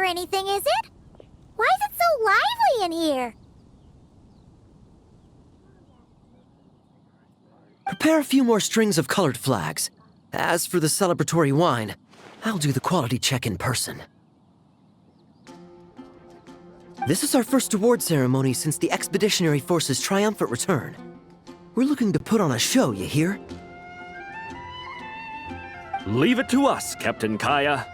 anything, is it? Why is it so lively in here? Prepare a few more strings of colored flags. As for the celebratory wine, I'll do the quality check in person. This is our first award ceremony since the Expeditionary Force's triumphant return. We're looking to put on a show, you hear? Leave it to us, Captain Kaya.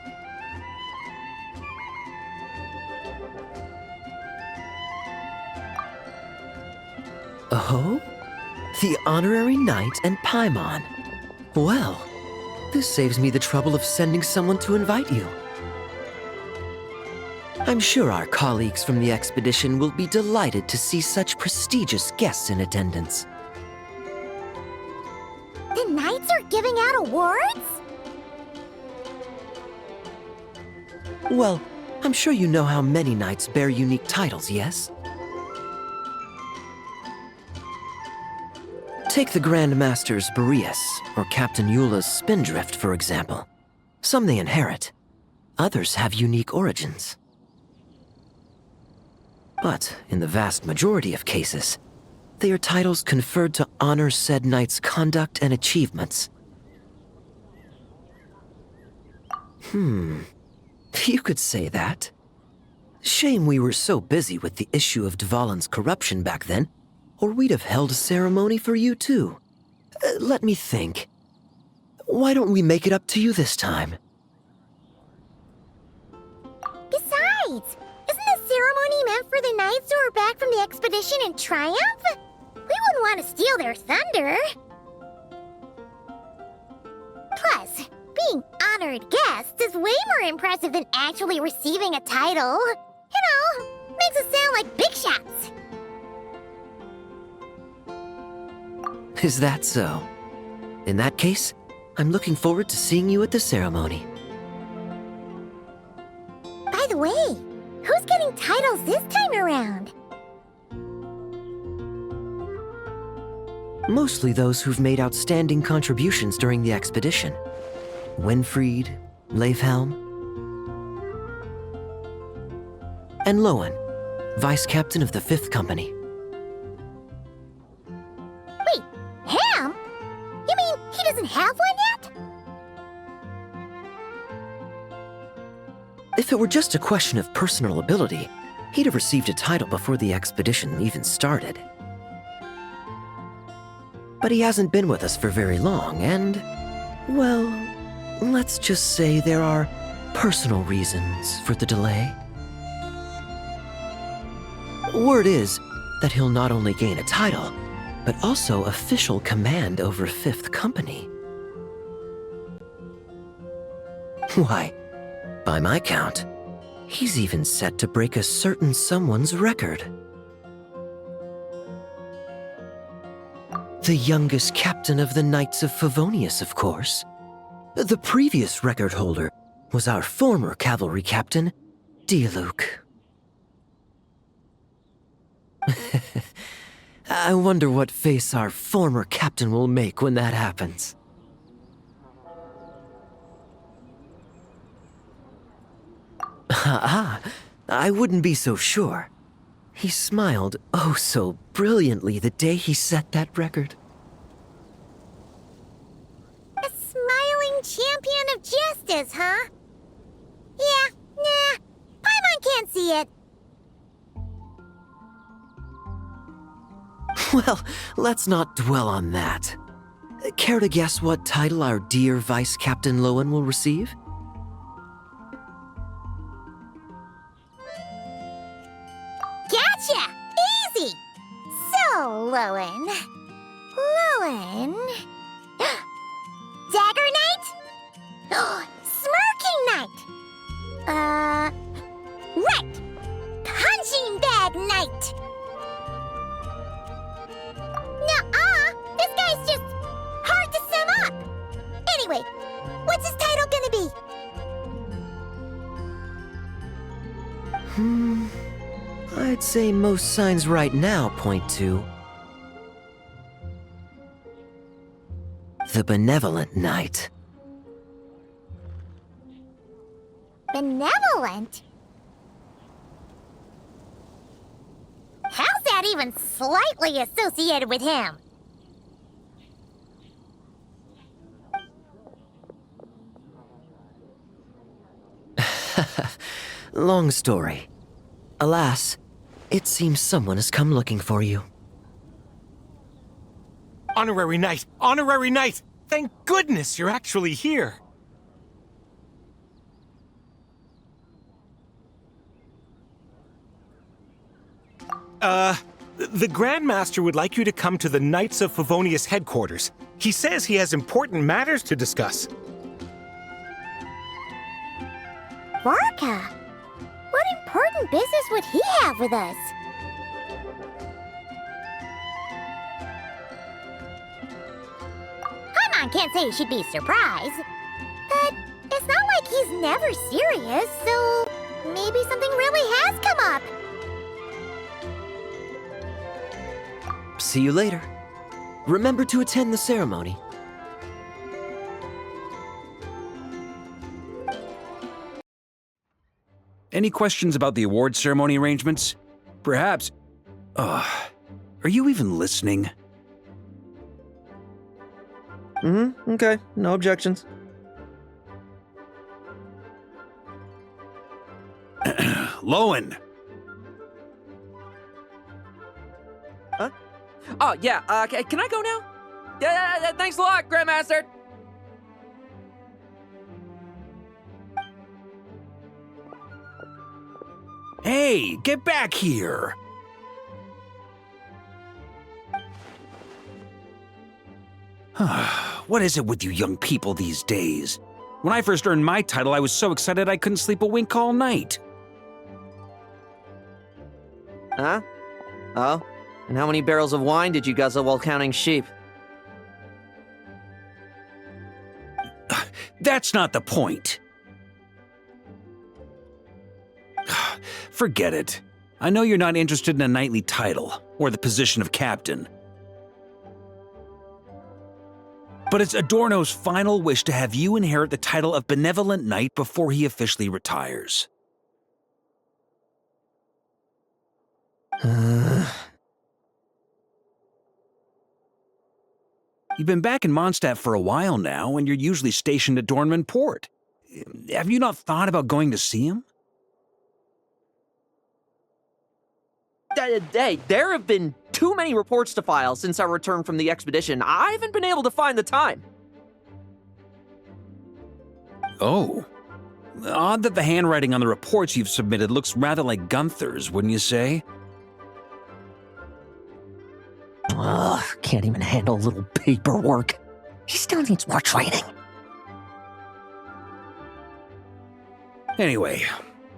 Oh? The Honorary Knight and Paimon. Well, this saves me the trouble of sending someone to invite you. I'm sure our colleagues from the expedition will be delighted to see such prestigious guests in attendance. The Knights are giving out awards? Well, I'm sure you know how many knights bear unique titles, yes? Take the Grand Master's Boreas, or Captain Eula's Spindrift, for example. Some they inherit. Others have unique origins. But in the vast majority of cases, they are titles conferred to honor said knight's conduct and achievements. You could say that. Shame we were so busy with the issue of Dvalin's corruption back then, or we'd have held a ceremony for you too. Let me think. Why don't we make it up to you this time? Besides, isn't the ceremony meant for the Knights who are back from the expedition in triumph? We wouldn't want to steal their thunder. Plus, being honored guests is way more impressive than actually receiving a title. You know, makes us sound like big shots. Is that so? In that case, I'm looking forward to seeing you at the ceremony. By the way, who's getting titles this time around? Mostly those who've made outstanding contributions during the expedition. Winfried, Leifhelm, and Lohen, Vice Captain of the 5th Company. Wait, Ham? You mean he doesn't have one yet? If it were just a question of personal ability, he'd have received a title before the expedition even started. But he hasn't been with us for very long, and, well, let's just say there are personal reasons for the delay. Word is that he'll not only gain a title, but also official command over 5th Company. Why, by my count, he's even set to break a certain someone's record. The youngest captain of the Knights of Favonius, of course. The previous record holder was our former cavalry captain, Diluc. I wonder what face our former captain will make when that happens. I wouldn't be so sure. He smiled oh so brilliantly the day he set that record. A smiling champion of justice, huh? Yeah, nah, Paimon can't see it. Well, let's not dwell on that. Care to guess what title our dear Vice Captain Lohen will receive? Gotcha! Easy! So, Lohen... Dagger Knight? Smirking Knight! Right! Punching Bag Knight! Nuh-uh! This guy's just hard to sum up! Anyway, what's his title gonna be? I'd say most signs right now point to the Benevolent Knight. Benevolent? not even slightly associated with him. Long story. Alas, it seems someone has come looking for you. Honorary Knight! Honorary Knight! Thank goodness you're actually here! The Grand Master would like you to come to the Knights of Favonius headquarters. He says he has important matters to discuss. Varka? What important business would he have with us? Paimon can't say she'd be surprised. But it's not like he's never serious, so maybe something really has come up. See you later. Remember to attend the ceremony. Any questions about the award ceremony arrangements? Perhaps... are you even listening? Okay. No objections. Lohen! Huh? Oh, yeah, can I go now? Yeah, thanks a lot, Grandmaster! Hey, get back here! What is it with you young people these days? When I first earned my title, I was so excited I couldn't sleep a wink all night. Huh? Oh? And how many barrels of wine did you guzzle while counting sheep? That's not the point. Forget it. I know you're not interested in a knightly title, or the position of captain. But it's Adorno's final wish to have you inherit the title of Benevolent Knight before he officially retires. You've been back in Mondstadt for a while now, and you're usually stationed at Dornman Port. Have you not thought about going to see him? Hey, there have been too many reports to file since our return from the expedition. I haven't been able to find the time. Oh. Odd that the handwriting on the reports you've submitted looks rather like Gunther's, wouldn't you say? Ugh, can't even handle a little paperwork. He still needs more training. Anyway,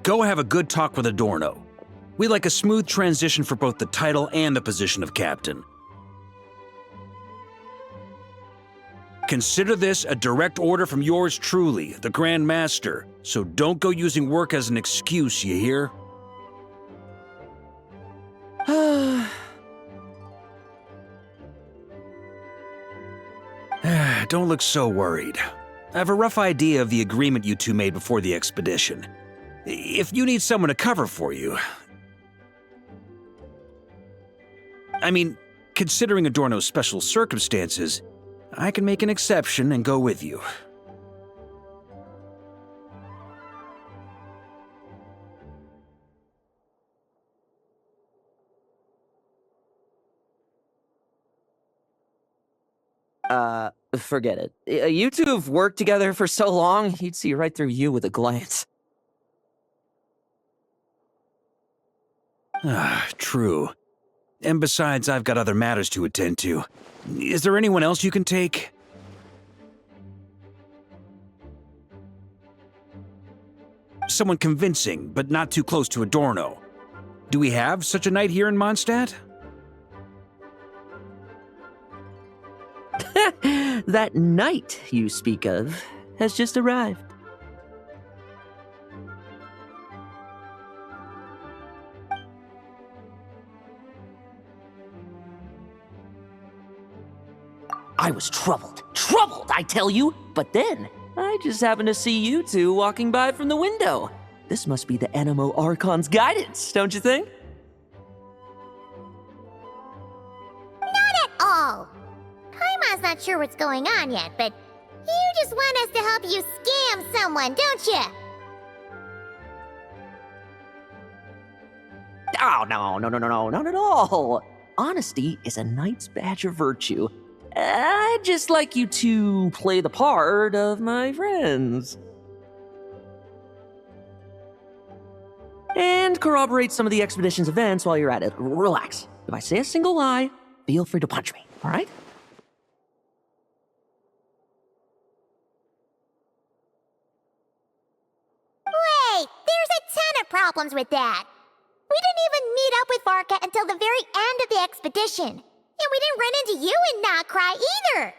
go have a good talk with Adorno. We'd like a smooth transition for both the title and the position of captain. Consider this a direct order from yours truly, the Grand Master, so don't go using work as an excuse, you hear? Don't look so worried. I have a rough idea of the agreement you two made before the expedition. If you need someone to cover for you... I mean, considering Adorno's special circumstances, I can make an exception and go with you. Forget it. You two have worked together for so long, he'd see right through you with a glance. True. And besides, I've got other matters to attend to. Is there anyone else you can take? Someone convincing, but not too close to Adorno. Do we have such a knight here in Mondstadt? That knight you speak of has just arrived. I was troubled, I tell you, but then I just happened to see you two walking by from the window. This must be the Animo Archon's guidance, don't you think? Grandma's not sure what's going on yet, but you just want us to help you scam someone, don't you? Oh, no, not at all. Honesty is a knight's badge of virtue. I'd just like you to play the part of my friends. And corroborate some of the expedition's events while you're at it. Relax. If I say a single lie, feel free to punch me, all right? Wait, there's a ton of problems with that. We didn't even meet up with Varka until the very end of the expedition. And we didn't run into you in Nokrai either.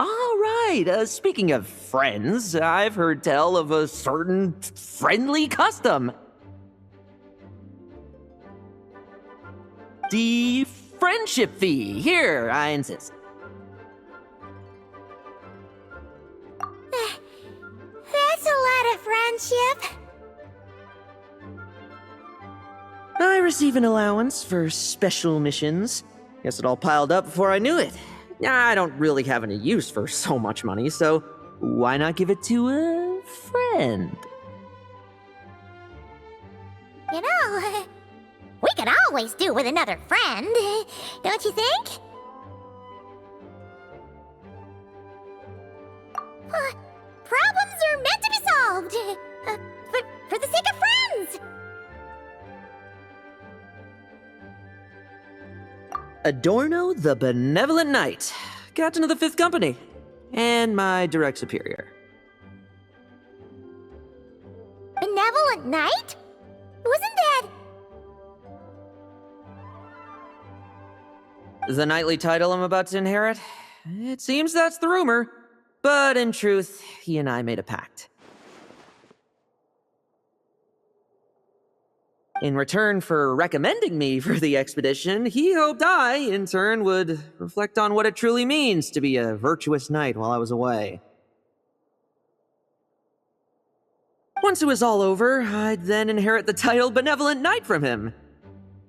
All right, speaking of friends, I've heard tell of a certain friendly custom. The friendship fee. Here, I insist. That's a lot of friendship. I receive an allowance for special missions. Guess it all piled up before I knew it. I don't really have any use for so much money, so why not give it to a friend? You know, we could always do with another friend, don't you think? Problems are meant to be solved. For the sake of friends. Adorno the Benevolent Knight, Captain of the 5th Company, and my direct superior. Benevolent Knight? Wasn't that... The knightly title I'm about to inherit? It seems that's the rumor, but in truth, he and I made a pact. In return for recommending me for the expedition, he hoped I, in turn, would reflect on what it truly means to be a virtuous knight while I was away. Once it was all over, I'd then inherit the title Benevolent Knight from him,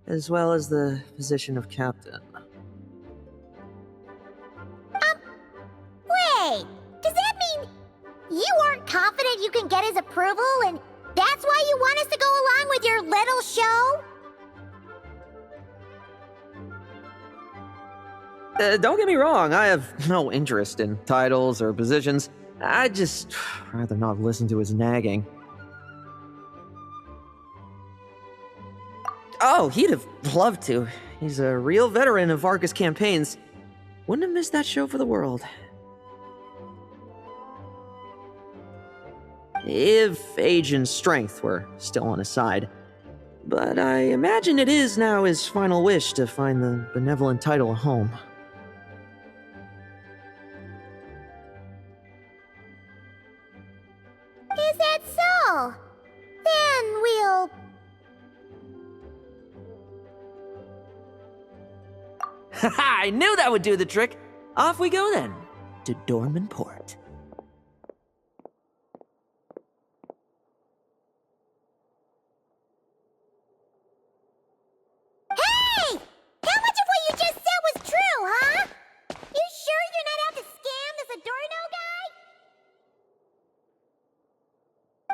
as well as the position of captain. Wait, does that mean you aren't confident you can get his approval and that's why you want us to go along with your little show? Don't get me wrong, I have no interest in titles or positions. I'd just rather not listen to his nagging. Oh, he'd have loved to. He's a real veteran of Varka's campaigns. Wouldn't have missed that show for the world. If age and strength were still on his side. But I imagine it is now his final wish to find the benevolent title a home. Is that so? Then we'll... Haha, I knew that would do the trick! Off we go then, to Dorman Port. Hey! How much of what you just said was true, huh? You sure you're not out to scam this Adorno guy?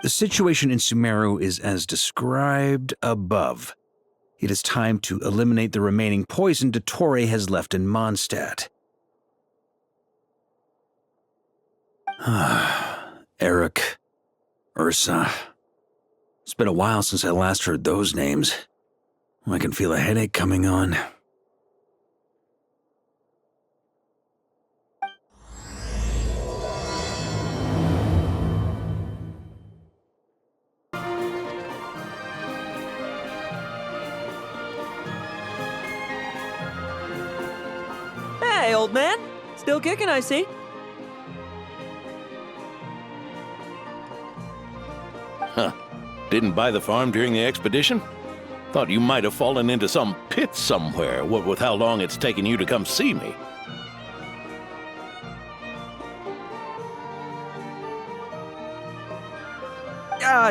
The situation in Sumeru is as described above. It is time to eliminate the remaining poison Dottore has left in Mondstadt. Eric, Ursa. It's been a while since I last heard those names. I can feel a headache coming on. Hey, old man! Still kicking, I see. Huh. Didn't buy the farm during the expedition? Thought you might have fallen into some pit somewhere, what with how long it's taken you to come see me.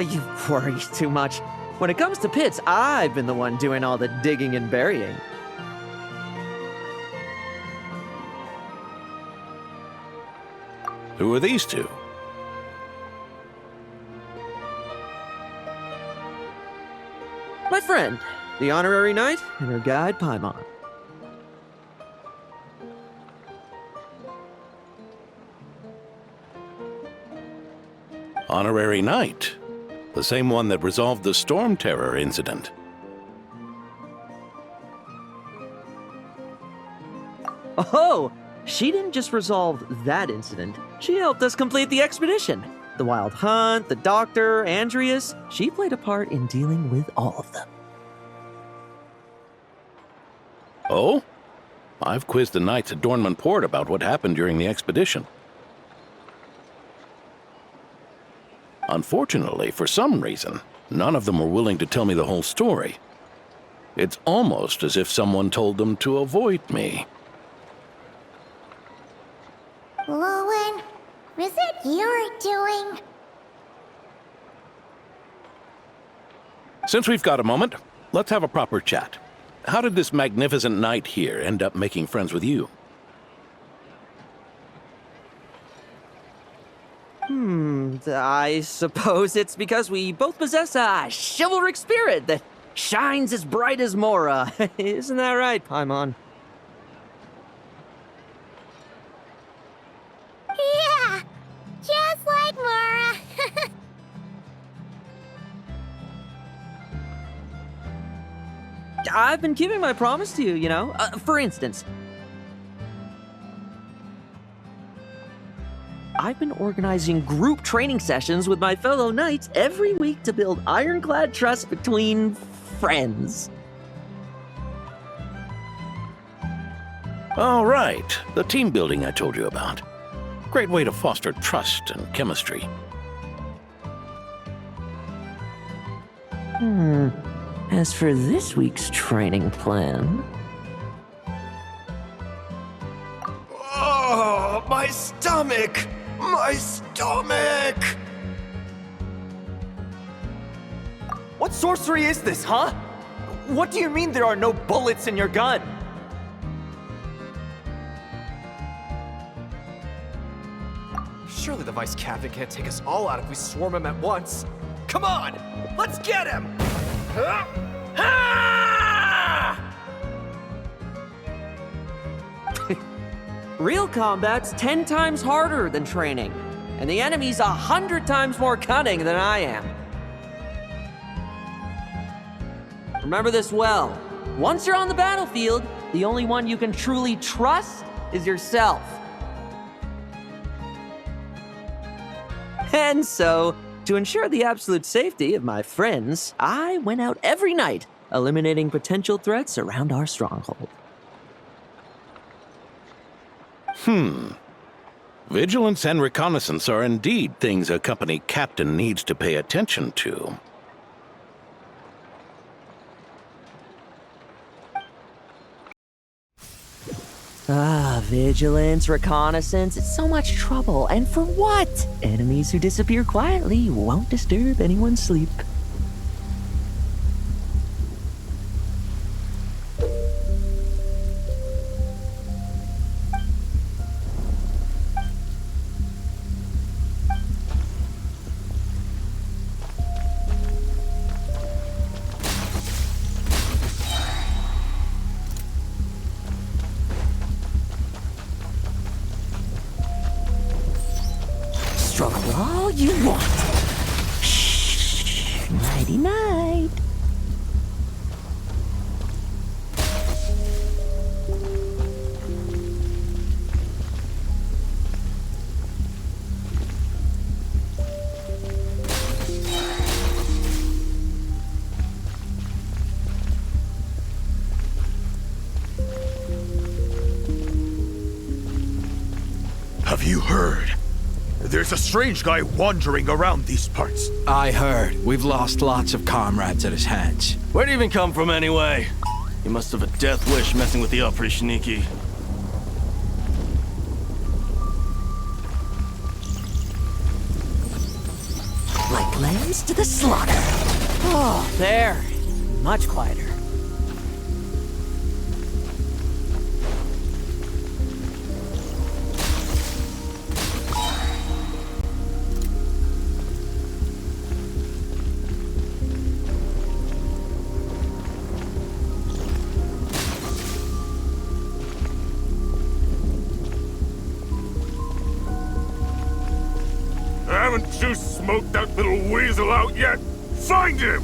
You worry too much. When it comes to pits, I've been the one doing all the digging and burying. Who are these two? My friend, the honorary knight, and her guide, Paimon. Honorary Knight. The same one that resolved the Storm Terror incident. Oh, she didn't just resolve that incident. She helped us complete the expedition. The Wild Hunt, the Doctor, Andreas. She played a part in dealing with all of them. Oh? I've quizzed the knights at Dornman Port about what happened during the expedition. Unfortunately, for some reason, none of them were willing to tell me the whole story. It's almost as if someone told them to avoid me. Lohen, is it your doing? Since we've got a moment, let's have a proper chat. How did this magnificent knight here end up making friends with you? I suppose it's because we both possess a chivalric spirit that shines as bright as Mora. Isn't that right, Paimon? Yeah, just like Mora. I've been keeping my promise to you, you know? For instance, I've been organizing group training sessions with my fellow knights every week to build ironclad trust between friends. All right, the team building I told you about. Great way to foster trust and chemistry. As for this week's training plan... Oh, my stomach! My stomach! What sorcery is this, huh? What do you mean there are no bullets in your gun? Surely the Vice Captain can't take us all out if we swarm him at once. Come on! Let's get him! Real combat's 10 times harder than training, and the enemy's 100 times more cunning than I am. Remember this well. Once you're on the battlefield, the only one you can truly trust is yourself. And so, to ensure the absolute safety of my friends, I went out every night, eliminating potential threats around our stronghold. Vigilance and reconnaissance are indeed things a company captain needs to pay attention to. Vigilance, reconnaissance, it's so much trouble. And for what? Enemies who disappear quietly won't disturb anyone's sleep. Struggle all you want. Shh, nighty night. Have you heard? There's a strange guy wandering around these parts. I heard. We've lost lots of comrades at his hands. Where'd he even come from anyway? He must have a death wish messing with the up pretty sneaky. Like lambs to the slaughter. Oh, there. Much quieter. Haven't you smoked that little weasel out yet? Find him!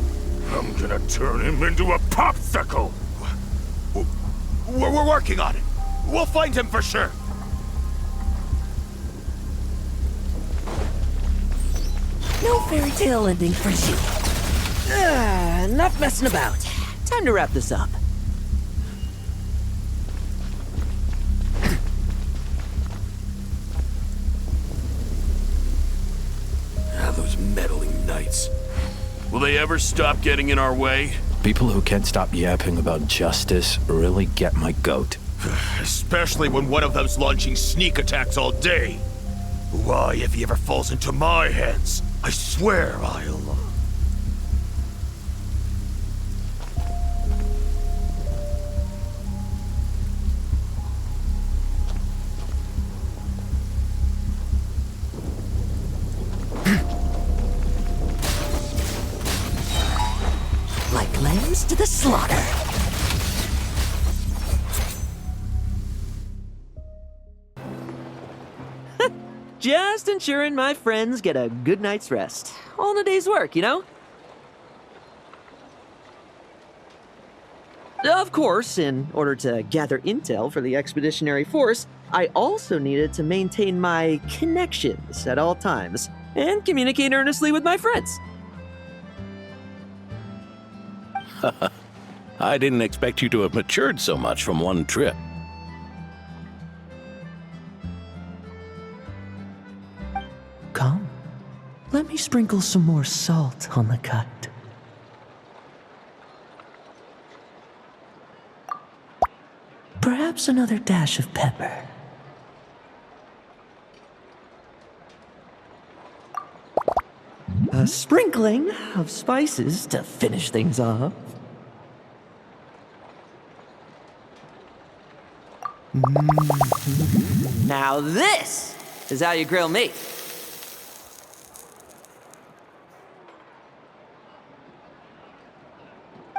I'm gonna turn him into a popsicle! We're working on it. We'll find him for sure. No fairy tale ending for you. Enough messing about. Time to wrap this up. Those meddling knights. Will they ever stop getting in our way? People who can't stop yapping about justice really get my goat. Especially when one of them's launching sneak attacks all day. Why, if he ever falls into my hands, I swear I'll... Like lambs to the slaughter. Just ensuring my friends get a good night's rest. All in a day's work, you know? Of course, in order to gather intel for the expeditionary force, I also needed to maintain my connections at all times and communicate earnestly with my friends. I didn't expect you to have matured so much from one trip. Come, let me sprinkle some more salt on the cut. Perhaps another dash of pepper. A sprinkling of spices to finish things off. Now this is how you grill meat.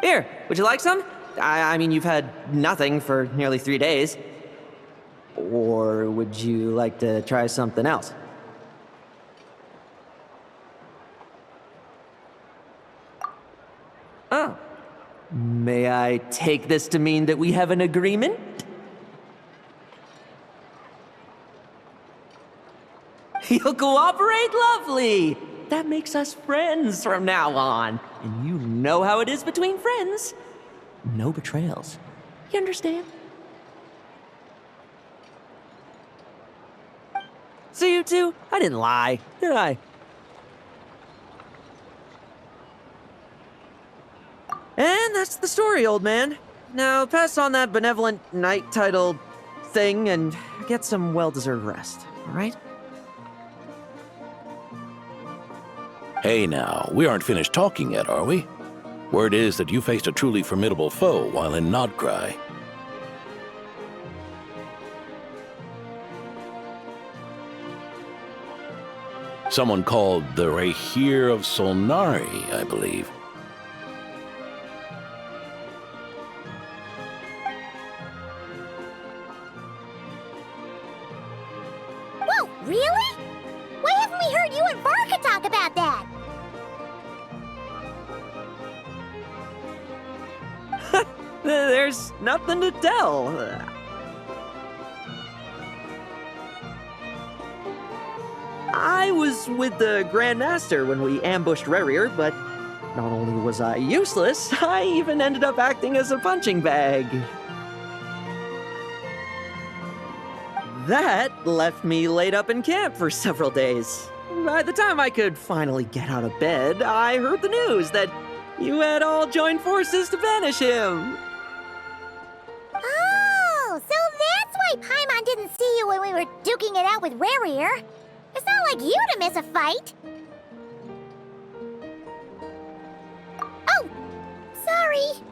Here, would you like some? I mean, you've had nothing for nearly 3 days. Or would you like to try something else? Oh. May I take this to mean that we have an agreement? You'll cooperate? Lovely! That makes us friends from now on. And you know how it is between friends. No betrayals. You understand? So you two, I didn't lie, did I? And that's the story, old man. Now pass on that benevolent knight title thing and get some well-deserved rest, all right? Hey now, we aren't finished talking yet, are we? Word is that you faced a truly formidable foe while in Nodcry. Someone called the Rahir of Solnari, I believe. Whoa, really? Why haven't we heard you and Varka talk about that? There's nothing to tell. I was with the Grand Master when we ambushed Rerir, but not only was I useless, I even ended up acting as a punching bag. That left me laid up in camp for several days. By the time I could finally get out of bed, I heard the news that you had all joined forces to banish him. Oh, so that's why Paimon didn't see you when we were duking it out with Rerir. It's not like you to miss a fight. Oh, sorry.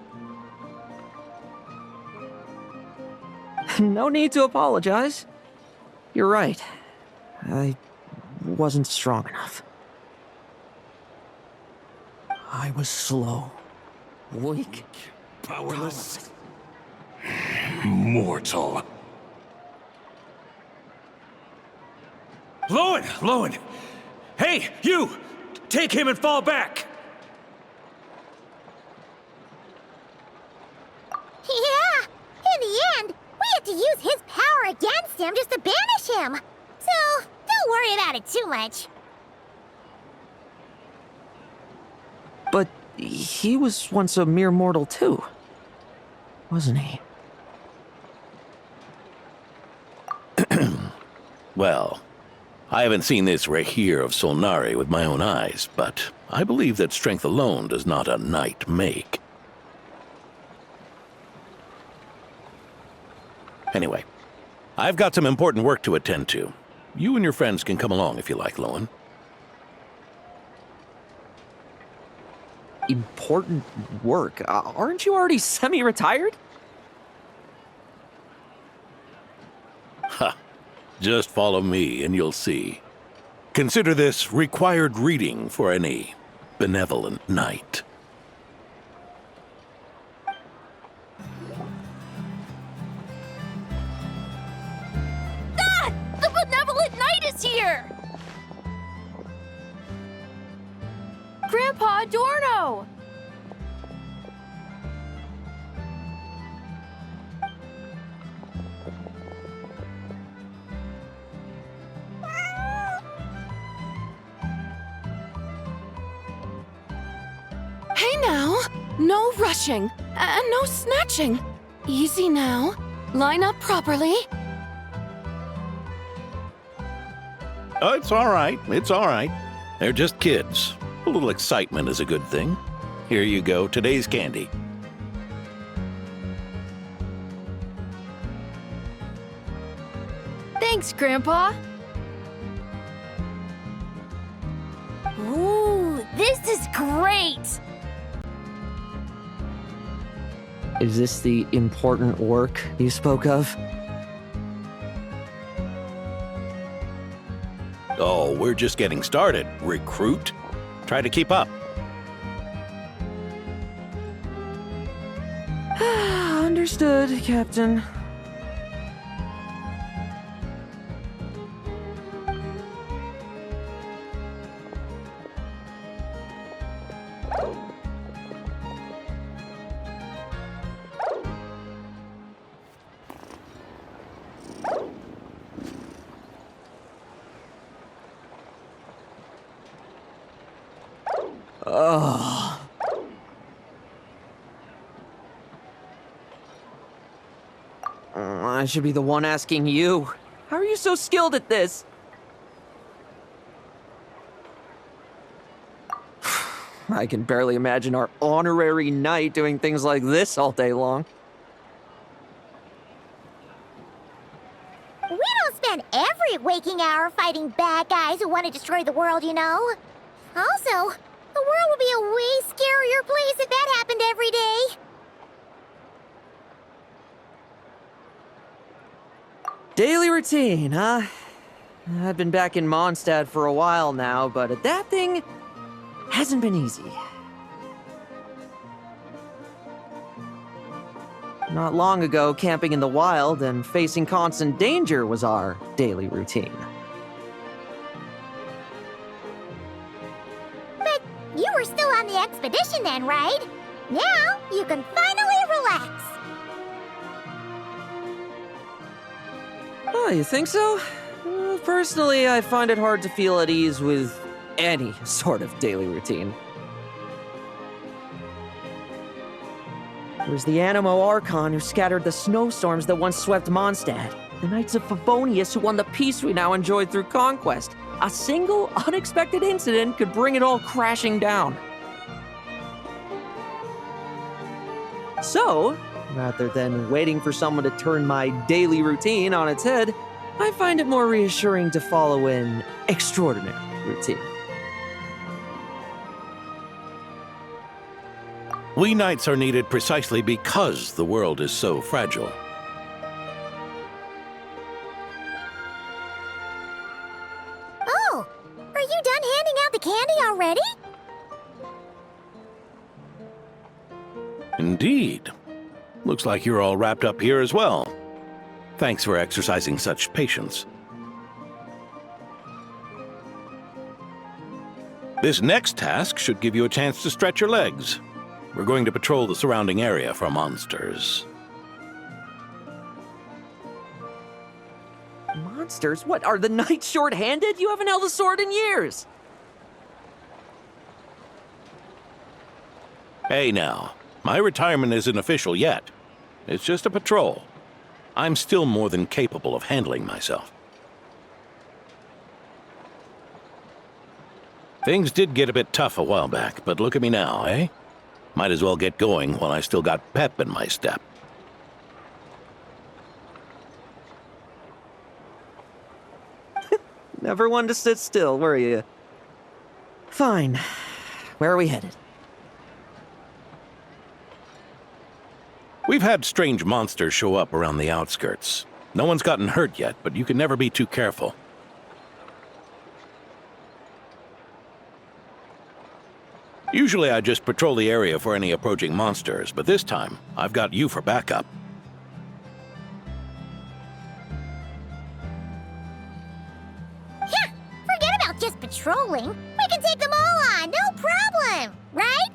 No need to apologize. You're right. I wasn't strong enough. I was slow, weak, Powerless. Mortal. Lohen! Hey, you! Take him and fall back! Yeah! In the end, we had to use his power against him just to banish him. So, don't worry about it too much. But he was once a mere mortal too, wasn't he? Well, I haven't seen this Rahir of Solnari with my own eyes, but I believe that strength alone does not a knight make. Anyway, I've got some important work to attend to. You and your friends can come along if you like, Lohen. Important work? Aren't you already semi-retired? Ha! Just follow me and you'll see. Consider this required reading for any benevolent knight. Ah! The benevolent knight is here! Grandpa Adorno! Hey now! No rushing, and no snatching. Easy now. Line up properly. Oh, it's all right. It's all right. They're just kids. A little excitement is a good thing. Here you go, today's candy. Thanks, Grandpa. Ooh, this is great! Is this the important work you spoke of? Oh, we're just getting started, recruit. Try to keep up. Understood, Captain. Ugh. I should be the one asking you. How are you so skilled at this? I can barely imagine our honorary knight doing things like this all day long. We don't spend every waking hour fighting bad guys who want to destroy the world, you know. Also, the world would be a way scarier place if that happened every day. Daily routine, huh? I've been back in Mondstadt for a while now, but adapting hasn't been easy. Not long ago, camping in the wild and facing constant danger was our daily routine. But you were still on the expedition then, right? Now you can finally relax. Oh, you think so? Personally, I find it hard to feel at ease with any sort of daily routine. There's the Animo Archon who scattered the snowstorms that once swept Mondstadt. The Knights of Favonius who won the peace we now enjoy through conquest. A single, unexpected incident could bring it all crashing down. So, rather than waiting for someone to turn my daily routine on its head, I find it more reassuring to follow an extraordinary routine. We knights are needed precisely because the world is so fragile. Oh, are you done handing out the candy already? Indeed. Looks like you're all wrapped up here as well. Thanks for exercising such patience. This next task should give you a chance to stretch your legs. We're going to patrol the surrounding area for monsters. Monsters? What, are the knights short-handed? You haven't held a sword in years! Hey now, my retirement isn't official yet. It's just a patrol. I'm still more than capable of handling myself. Things did get a bit tough a while back, but look at me now, eh? Might as well get going while I still got pep in my step. Never one to sit still, were you? Fine. Where are we headed? We've had strange monsters show up around the outskirts. No one's gotten hurt yet, but you can never be too careful. Usually I just patrol the area for any approaching monsters, but this time I've got you for backup. Yeah, forget about just patrolling. We can take them all on, no problem, right?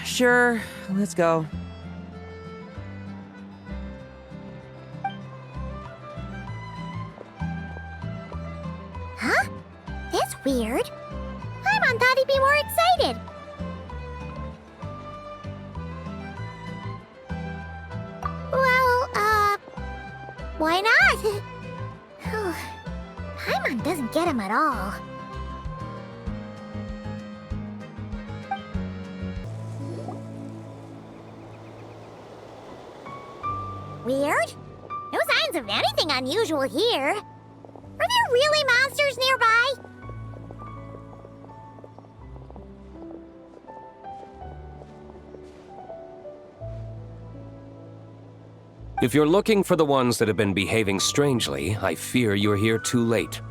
Sure, let's go. Huh? That's weird. Paimon thought he'd be more excited. Well, why not? Paimon doesn't get him at all. Weird? No signs of anything unusual here. Are there really monsters nearby? If you're looking for the ones that have been behaving strangely, I fear you're here too late.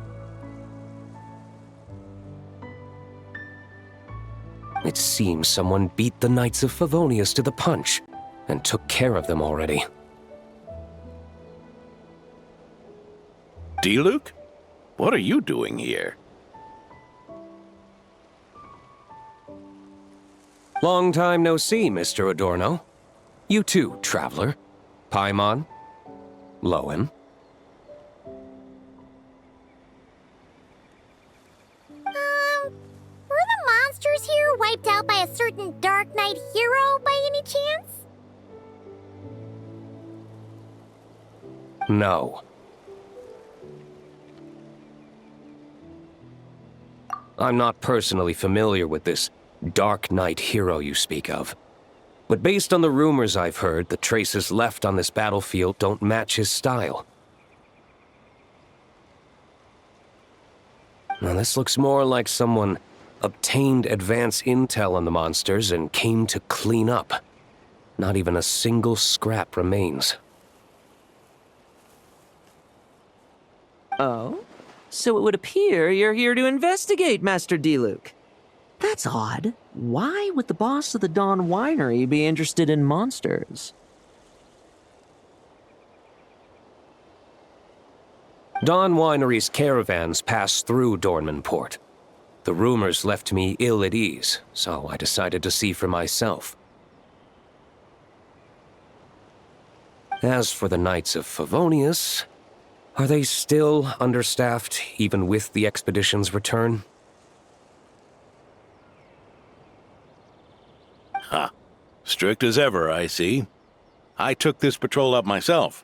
It seems someone beat the Knights of Favonius to the punch and took care of them already. D-Luke? What are you doing here? Long time no see, Mr. Adorno. You too, traveler. Paimon? Lohen? Were the monsters here wiped out by a certain Dark Knight hero by any chance? No. I'm not personally familiar with this Dark Knight hero you speak of. But based on the rumors I've heard, the traces left on this battlefield don't match his style. Now this looks more like someone obtained advance intel on the monsters and came to clean up. Not even a single scrap remains. Oh? So it would appear you're here to investigate, Master D-Luke. That's odd. Why would the boss of the Dawn Winery be interested in monsters? Dawn Winery's caravans pass through Dornman Port. The rumors left me ill at ease, so I decided to see for myself. As for the Knights of Favonius, are they still understaffed even with the expedition's return? Huh. Strict as ever, I see. I took this patrol up myself.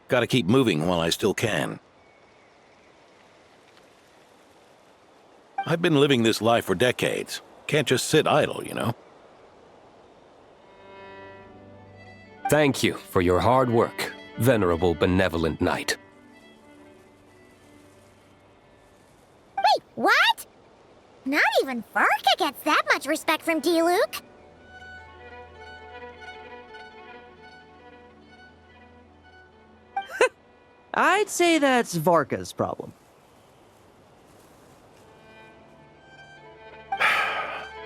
Gotta keep moving while I still can. I've been living this life for decades. Can't just sit idle, you know? Thank you for your hard work, venerable benevolent knight. Wait, what? Not even Varka gets that much respect from D-Luke. I'd say that's Varka's problem.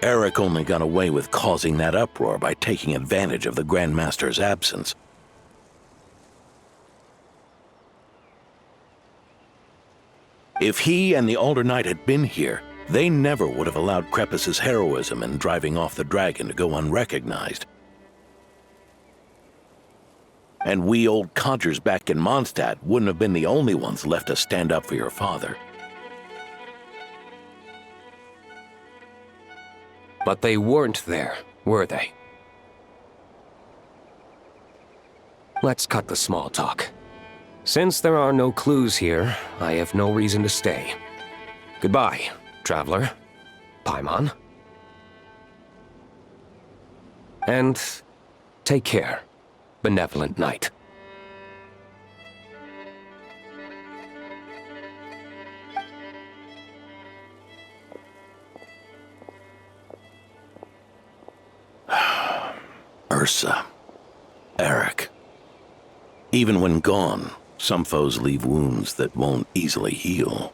Eric only got away with causing that uproar by taking advantage of the Grandmaster's absence. If he and the Alder Knight had been here, they never would have allowed Krepus's heroism in driving off the dragon to go unrecognized. And we old codgers back in Mondstadt wouldn't have been the only ones left to stand up for your father. But they weren't there, were they? Let's cut the small talk. Since there are no clues here, I have no reason to stay. Goodbye, traveler. Paimon. And take care, benevolent knight. Ursa. Eric. Even when gone, some foes leave wounds that won't easily heal.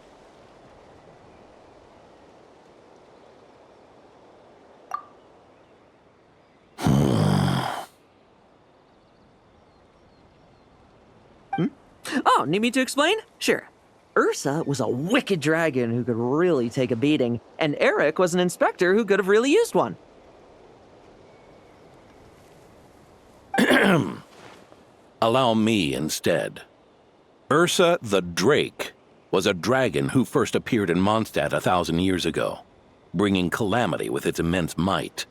Oh, need me to explain? Sure. Ursa was a wicked dragon who could really take a beating, and Eric was an inspector who could have really used one. Allow me instead. Ursa the Drake was a dragon who first appeared in Mondstadt 1,000 years ago, bringing calamity with its immense might.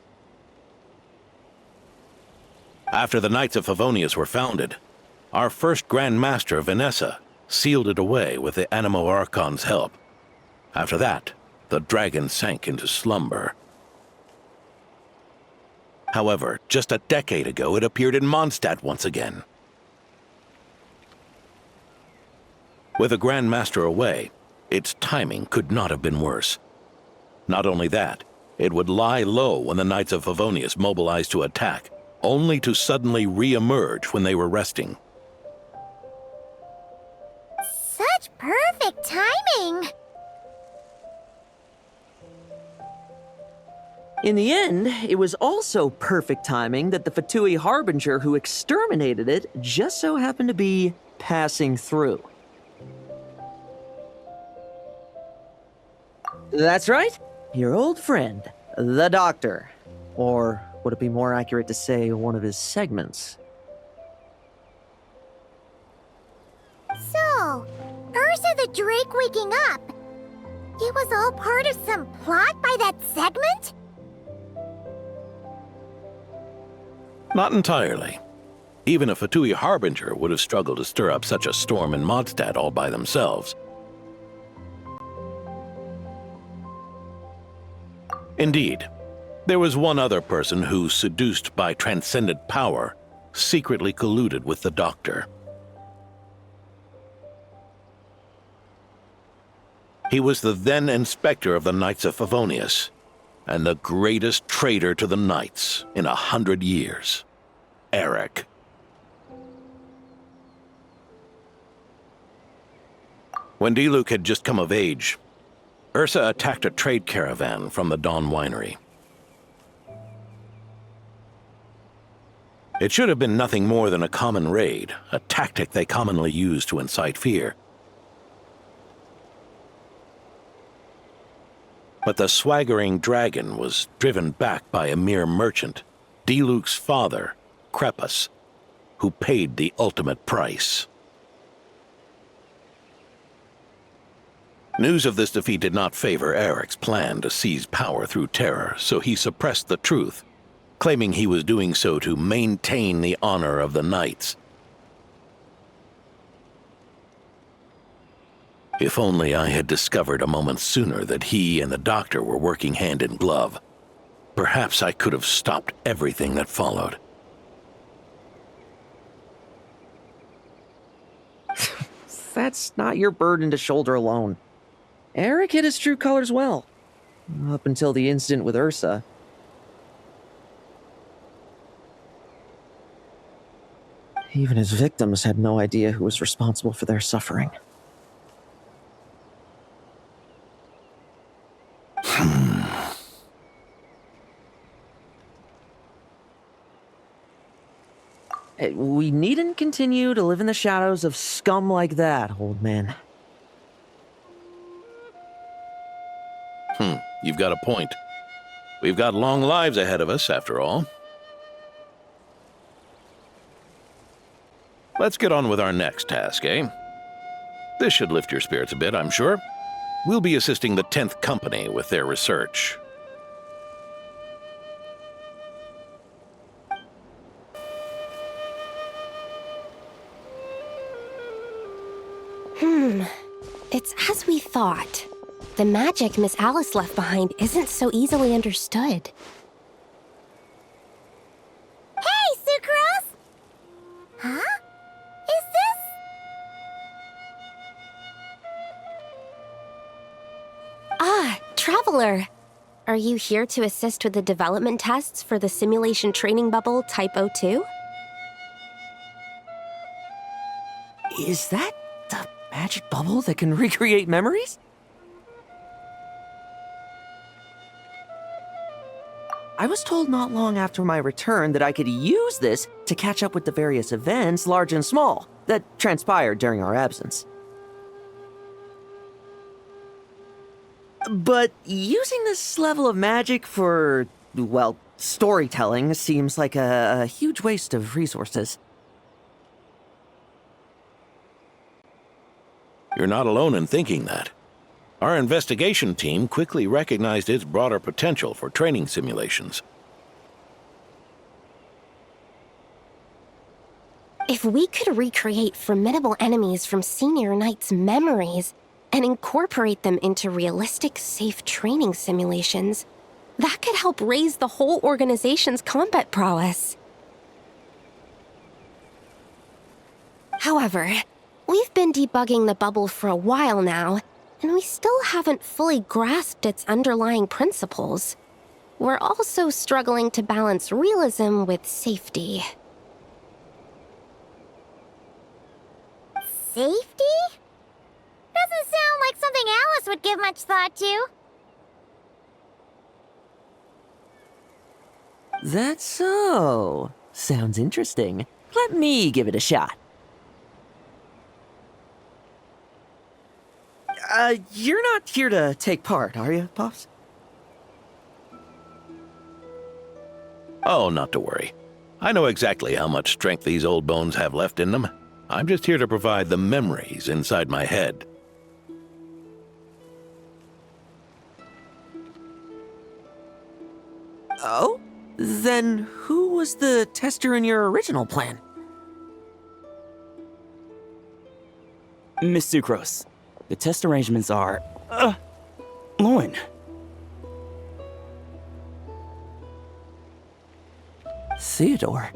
After the Knights of Favonius were founded, our first Grand Master, Vanessa, sealed it away with the Animo Archon's help. After that, the dragon sank into slumber. However, just a decade ago, it appeared in Mondstadt once again. With the Grand Master away, its timing could not have been worse. Not only that, it would lie low when the Knights of Favonius mobilized to attack, only to suddenly re-emerge when they were resting. Such perfect timing! In the end, it was also perfect timing that the Fatui Harbinger who exterminated it just so happened to be passing through. That's right, your old friend, the Doctor. Or would it be more accurate to say one of his segments? So, Ursa the Drake waking up. It was all part of some plot by that segment? Not entirely. Even a Fatui Harbinger would have struggled to stir up such a storm in Mondstadt all by themselves. Indeed, there was one other person who, seduced by transcendent power, secretly colluded with the Doctor. He was the then Inspector of the Knights of Favonius, and the greatest traitor to the Knights in 100 years, Eric. When Diluc had just come of age, Ursa attacked a trade caravan from the Dawn Winery. It should have been nothing more than a common raid, a tactic they commonly use to incite fear. But the swaggering dragon was driven back by a mere merchant, Diluc's father, Krepus, who paid the ultimate price. News of this defeat did not favor Eric's plan to seize power through terror, so he suppressed the truth, claiming he was doing so to maintain the honor of the Knights. If only I had discovered a moment sooner that he and the Doctor were working hand in glove, perhaps I could have stopped everything that followed. That's not your burden to shoulder alone. Eric hid his true colors well, up until the incident with Ursa. Even his victims had no idea who was responsible for their suffering. We needn't continue to live in the shadows of scum like that, old man. You've got a point. We've got long lives ahead of us, after all. Let's get on with our next task, eh? This should lift your spirits a bit, I'm sure. We'll be assisting the 10th Company with their research. It's as we thought. The magic Miss Alice left behind isn't so easily understood. Hey, Sucrose! Huh? Is this... Ah, Traveler! Are you here to assist with the development tests for the simulation training bubble Type 02? Is that the magic bubble that can recreate memories? I was told not long after my return that I could use this to catch up with the various events, large and small, that transpired during our absence. But using this level of magic for, well, storytelling seems like a huge waste of resources. You're not alone in thinking that. Our investigation team quickly recognized its broader potential for training simulations. If we could recreate formidable enemies from Senior Knight's memories and incorporate them into realistic, safe training simulations, that could help raise the whole organization's combat prowess. However, we've been debugging the bubble for a while now, and we still haven't fully grasped its underlying principles. We're also struggling to balance realism with safety. Safety? Doesn't sound like something Alice would give much thought to. That's so. Sounds interesting. Let me give it a shot. You're not here to take part, are you, Pops? Oh, not to worry. I know exactly how much strength these old bones have left in them. I'm just here to provide the memories inside my head. Oh? Then who was the tester in your original plan? Miss Sucrose, the test arrangements are... Lohen. Theodore.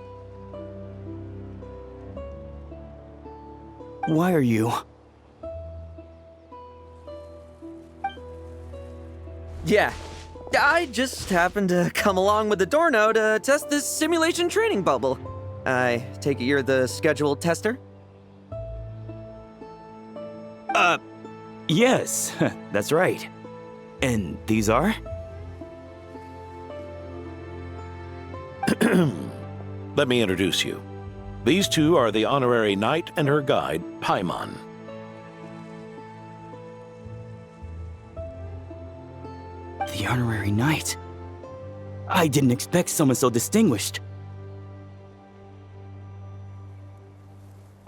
Why are you... Yeah, I just happened to come along with the Dorno to test this simulation training bubble. I take it you're the scheduled tester? Yes, that's right. And these are? Let me introduce you. These two are the honorary knight and her guide, Paimon. The honorary knight. I didn't expect someone so distinguished.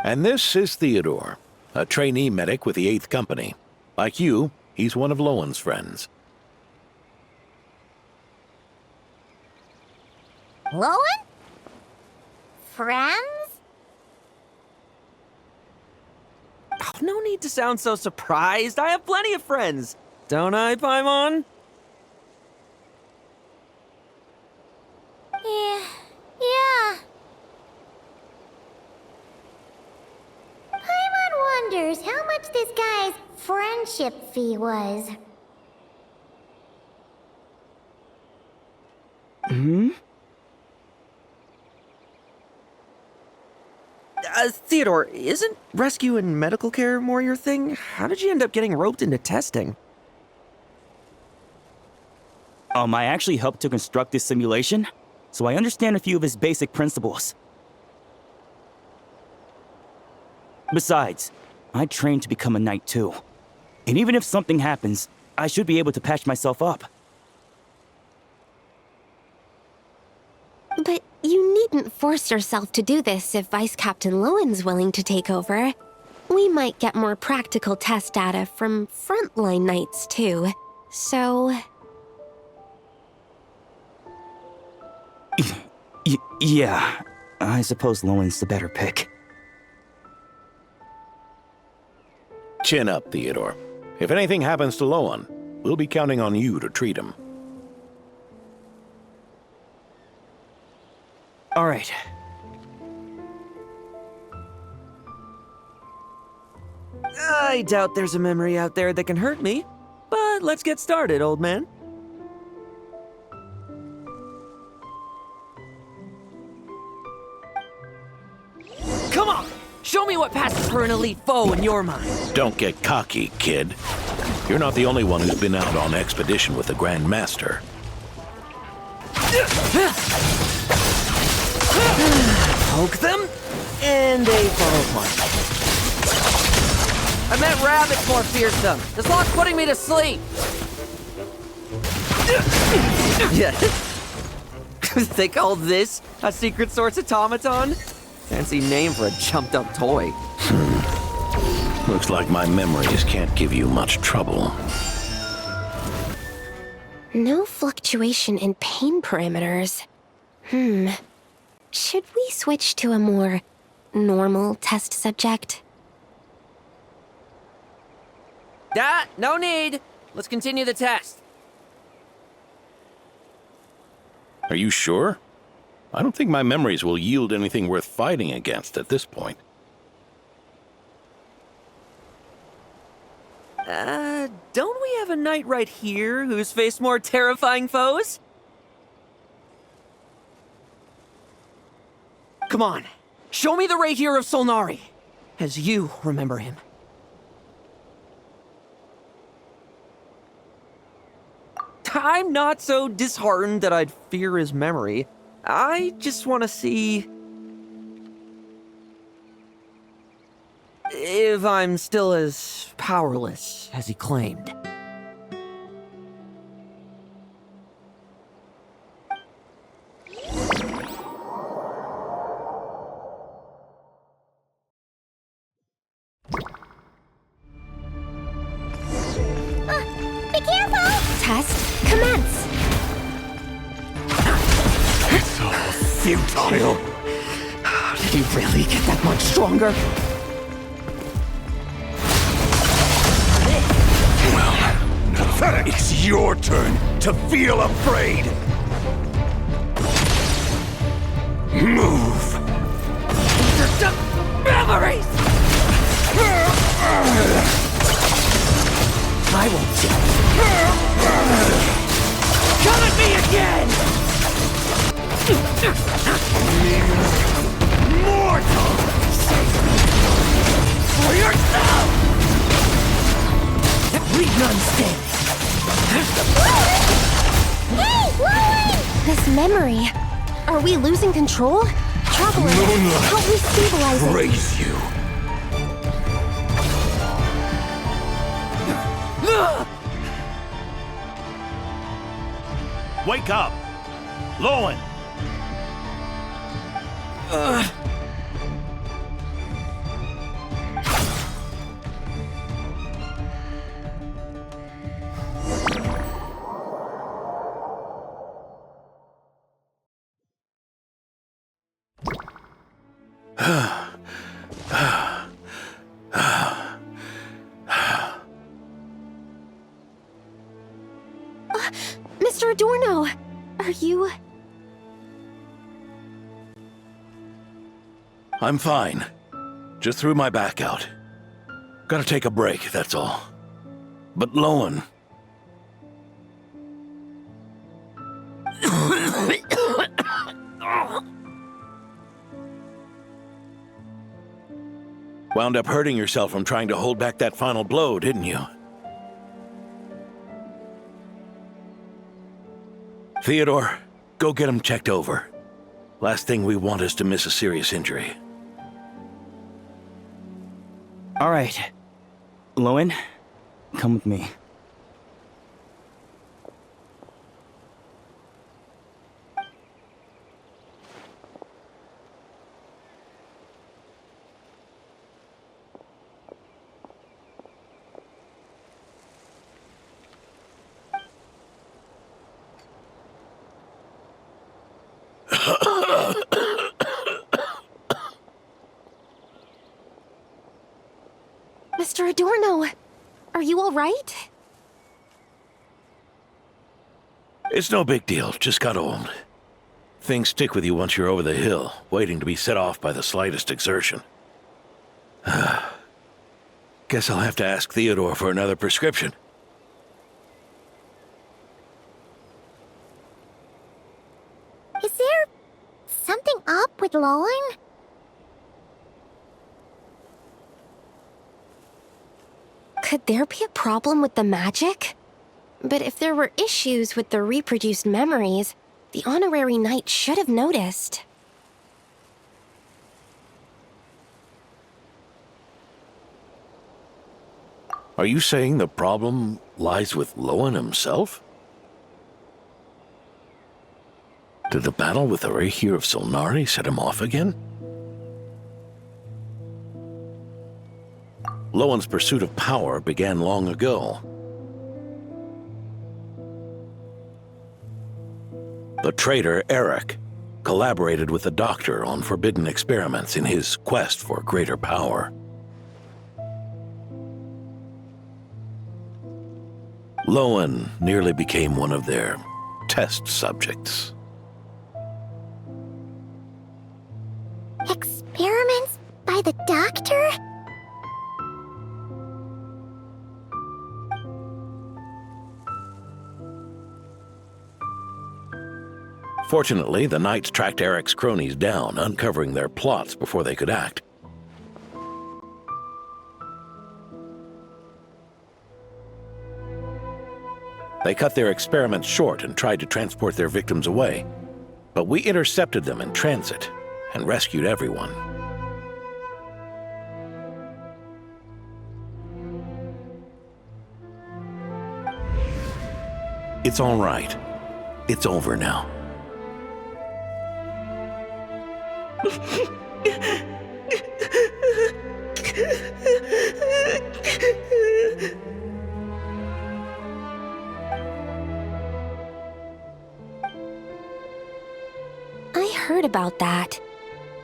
And this is Theodore, a trainee medic with the 8th Company. Like you, he's one of Lowen's friends. Lohen? Friends? Oh, no need to sound so surprised. I have plenty of friends. Don't I, Paimon? Yeah. Paimon wonders how much this guy's friendship fee was. Theodore, isn't rescue and medical care more your thing? How did you end up getting roped into testing? I actually helped to construct this simulation, so I understand a few of its basic principles. Besides, I trained to become a knight too. And even if something happens, I should be able to patch myself up. But you needn't force yourself to do this if Vice Captain Lowen's willing to take over. We might get more practical test data from frontline knights, too. So... Yeah, I suppose Lowen's the better pick. Chin up, Theodore. If anything happens to Lohen, we'll be counting on you to treat him. All right. I doubt there's a memory out there that can hurt me, but let's get started, old man. Come on! Show me what passes for an elite foe in your mind. Don't get cocky, kid. You're not the only one who's been out on expedition with the Grand Master. Poke them, and they fall apart. I meant rabbits more fearsome. This lock's putting me to sleep. Yeah. They call this a secret source automaton? Fancy name for a jumped-up toy. Looks like my memories can't give you much trouble. No fluctuation in pain parameters. Should we switch to a more normal test subject? No need. Let's continue the test. Are you sure? I don't think my memories will yield anything worth fighting against at this point. Don't we have a knight right here who's faced more terrifying foes? Come on, show me the Rahier of Solnari, as you remember him. I'm not so disheartened that I'd fear his memory. I just want to see... if I'm still as powerless as he claimed. Be careful! Test commence! It's all futile. Did he really get that much stronger? Pathetic! It's your turn to feel afraid! Move! These are just memories! I won't jump. Come at me again! Mortal! For yourself! Leave none standing. Hey, Lohen! This memory. Are we losing control? Traveler, Moonlight, help me stabilize it. praise you. Wake up! Lohen! Mr. Adorno, are you... I'm fine. Just threw my back out. Gotta take a break, that's all. But Lohen... Wound up hurting yourself from trying to hold back that final blow, didn't you? Theodore, go get him checked over. Last thing we want is to miss a serious injury. All right. Lohen, come with me. Mr. Adorno, are you all right? It's no big deal, just got old. Things stick with you once you're over the hill, waiting to be set off by the slightest exertion. Guess I'll have to ask Theodore for another prescription. Is there something up with Lohen? Could there be a problem with the magic? But if there were issues with the reproduced memories, the honorary knight should have noticed. Are you saying the problem lies with Lohen himself? Did the battle with the Reikir of Solnari set him off again? Lohen's pursuit of power began long ago. The traitor, Eric, collaborated with the Doctor on forbidden experiments in his quest for greater power. Lohen nearly became one of their test subjects. Experiments by the Doctor? Fortunately, the Knights tracked Eric's cronies down, uncovering their plots before they could act. They cut their experiments short and tried to transport their victims away, but we intercepted them in transit and rescued everyone. It's all right. It's over now. I heard about that.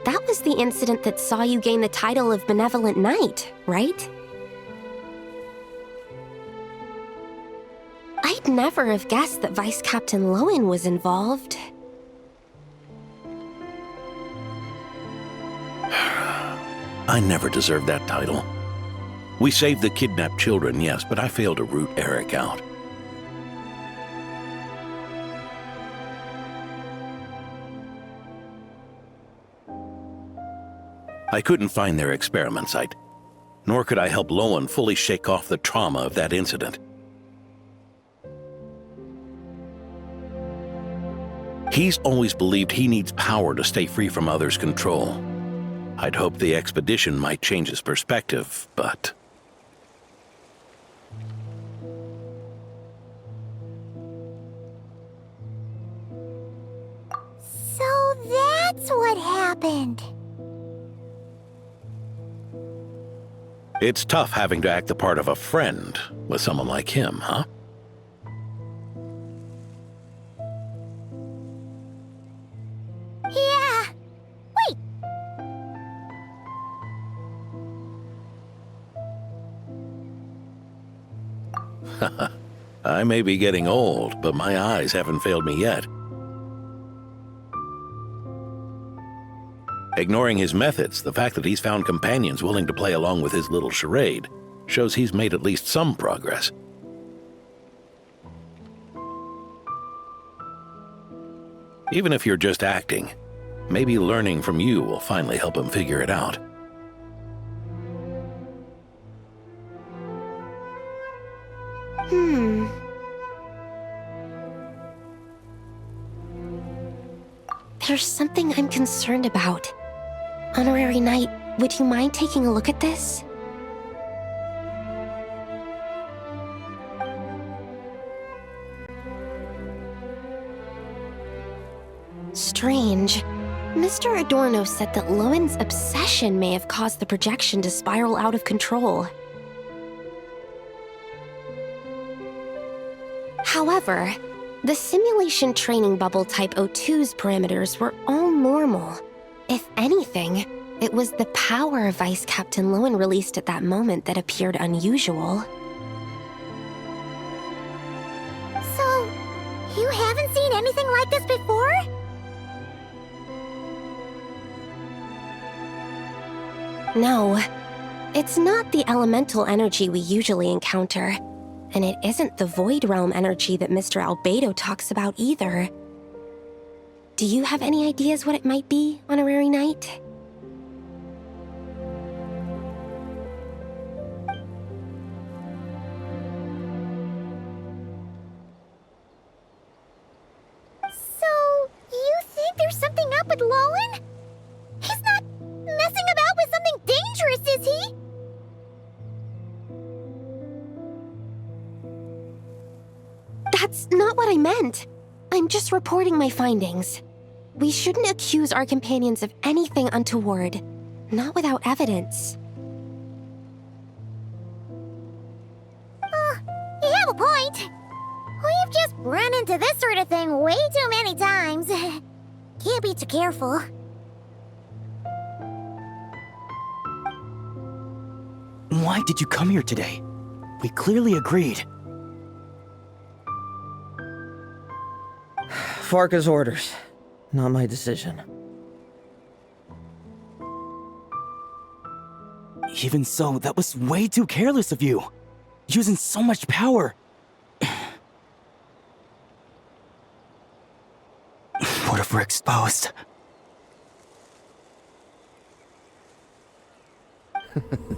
That was the incident that saw you gain the title of Benevolent Knight, right? I'd never have guessed that Vice Captain Lohen was involved. I never deserved that title. We saved the kidnapped children, yes, but I failed to root Eric out. I couldn't find their experiment site, nor could I help Lohen fully shake off the trauma of that incident. He's always believed he needs power to stay free from others' control. I'd hoped the expedition might change his perspective, but... So that's what happened. It's tough having to act the part of a friend with someone like him, huh? Yeah. Wait. I may be getting old, but my eyes haven't failed me yet. Ignoring his methods, the fact that he's found companions willing to play along with his little charade shows he's made at least some progress. Even if you're just acting, maybe learning from you will finally help him figure it out. There's something I'm concerned about. Honorary Knight, would you mind taking a look at this? Strange. Mr. Adorno said that Lohen's obsession may have caused the projection to spiral out of control. However, the simulation training bubble type O2's parameters were all normal. If anything, It was the power Vice Captain Lohen released at that moment that appeared unusual. So, you haven't seen anything like this before? No, it's not the elemental energy we usually encounter, and it isn't the Void Realm energy that Mr. Albedo talks about either. Do you have any ideas what it might be, Honorary Knight? So, you think there's something up with Lohen? He's not messing about with something dangerous, is he? That's not what I meant. I'm just reporting my findings. We shouldn't accuse our companions of anything untoward, not without evidence. You have a point. We've just run into this sort of thing way too many times. Can't be too careful. Why did you come here today? We clearly agreed. Farka's orders, not my decision. Even so, that was way too careless of you. Using so much power. What if we're exposed?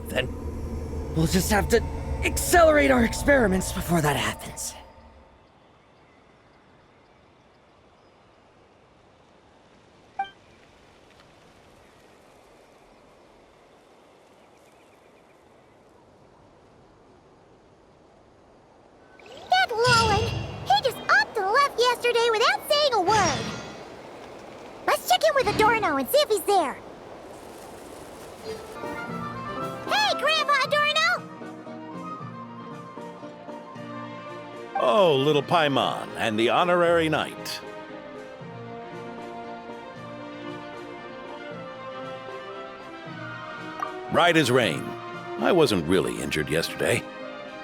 Then we'll just have to accelerate our experiments before that happens. That Lohen, he just upped and left yesterday without saying a word. Let's check in with Adorno and see if he's there. Hey, Grandpa Adorno! Oh, little Paimon and the honorary knight. Right as rain. I wasn't really injured yesterday.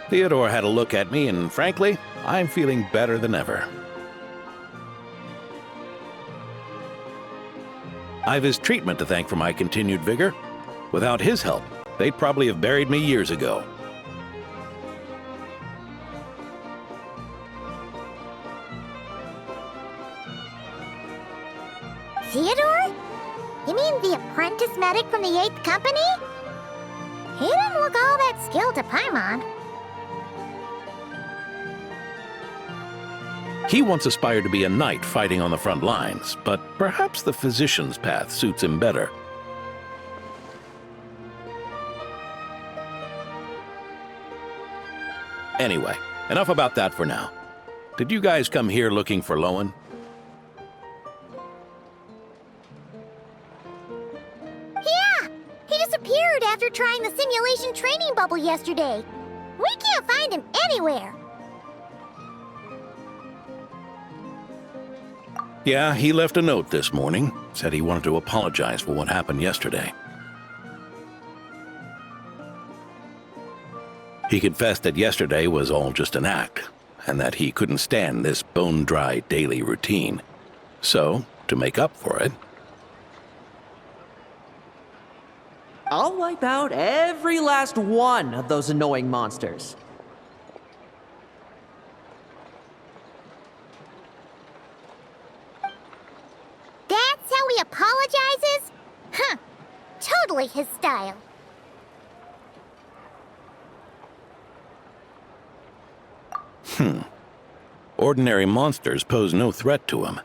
Theodore had a look at me, and frankly, I'm feeling better than ever. I've his treatment to thank for my continued vigor. Without his help, they'd probably have buried me years ago. Theodore? You mean the apprentice medic from the 8th Company? He didn't look all that skilled to Paimon. He once aspired to be a knight fighting on the front lines, but perhaps the physician's path suits him better. Anyway, enough about that for now. Did you guys come here looking for Lohen? Yeah! He disappeared after trying the simulation training bubble yesterday. We can't find him anywhere. Yeah, he left a note this morning. Said he wanted to apologize for what happened yesterday. He confessed that yesterday was all just an act, and that he couldn't stand this bone-dry daily routine. So, to make up for it, I'll wipe out every last one of those annoying monsters. That's how he apologizes? Huh. Totally his style. Ordinary monsters pose no threat to him.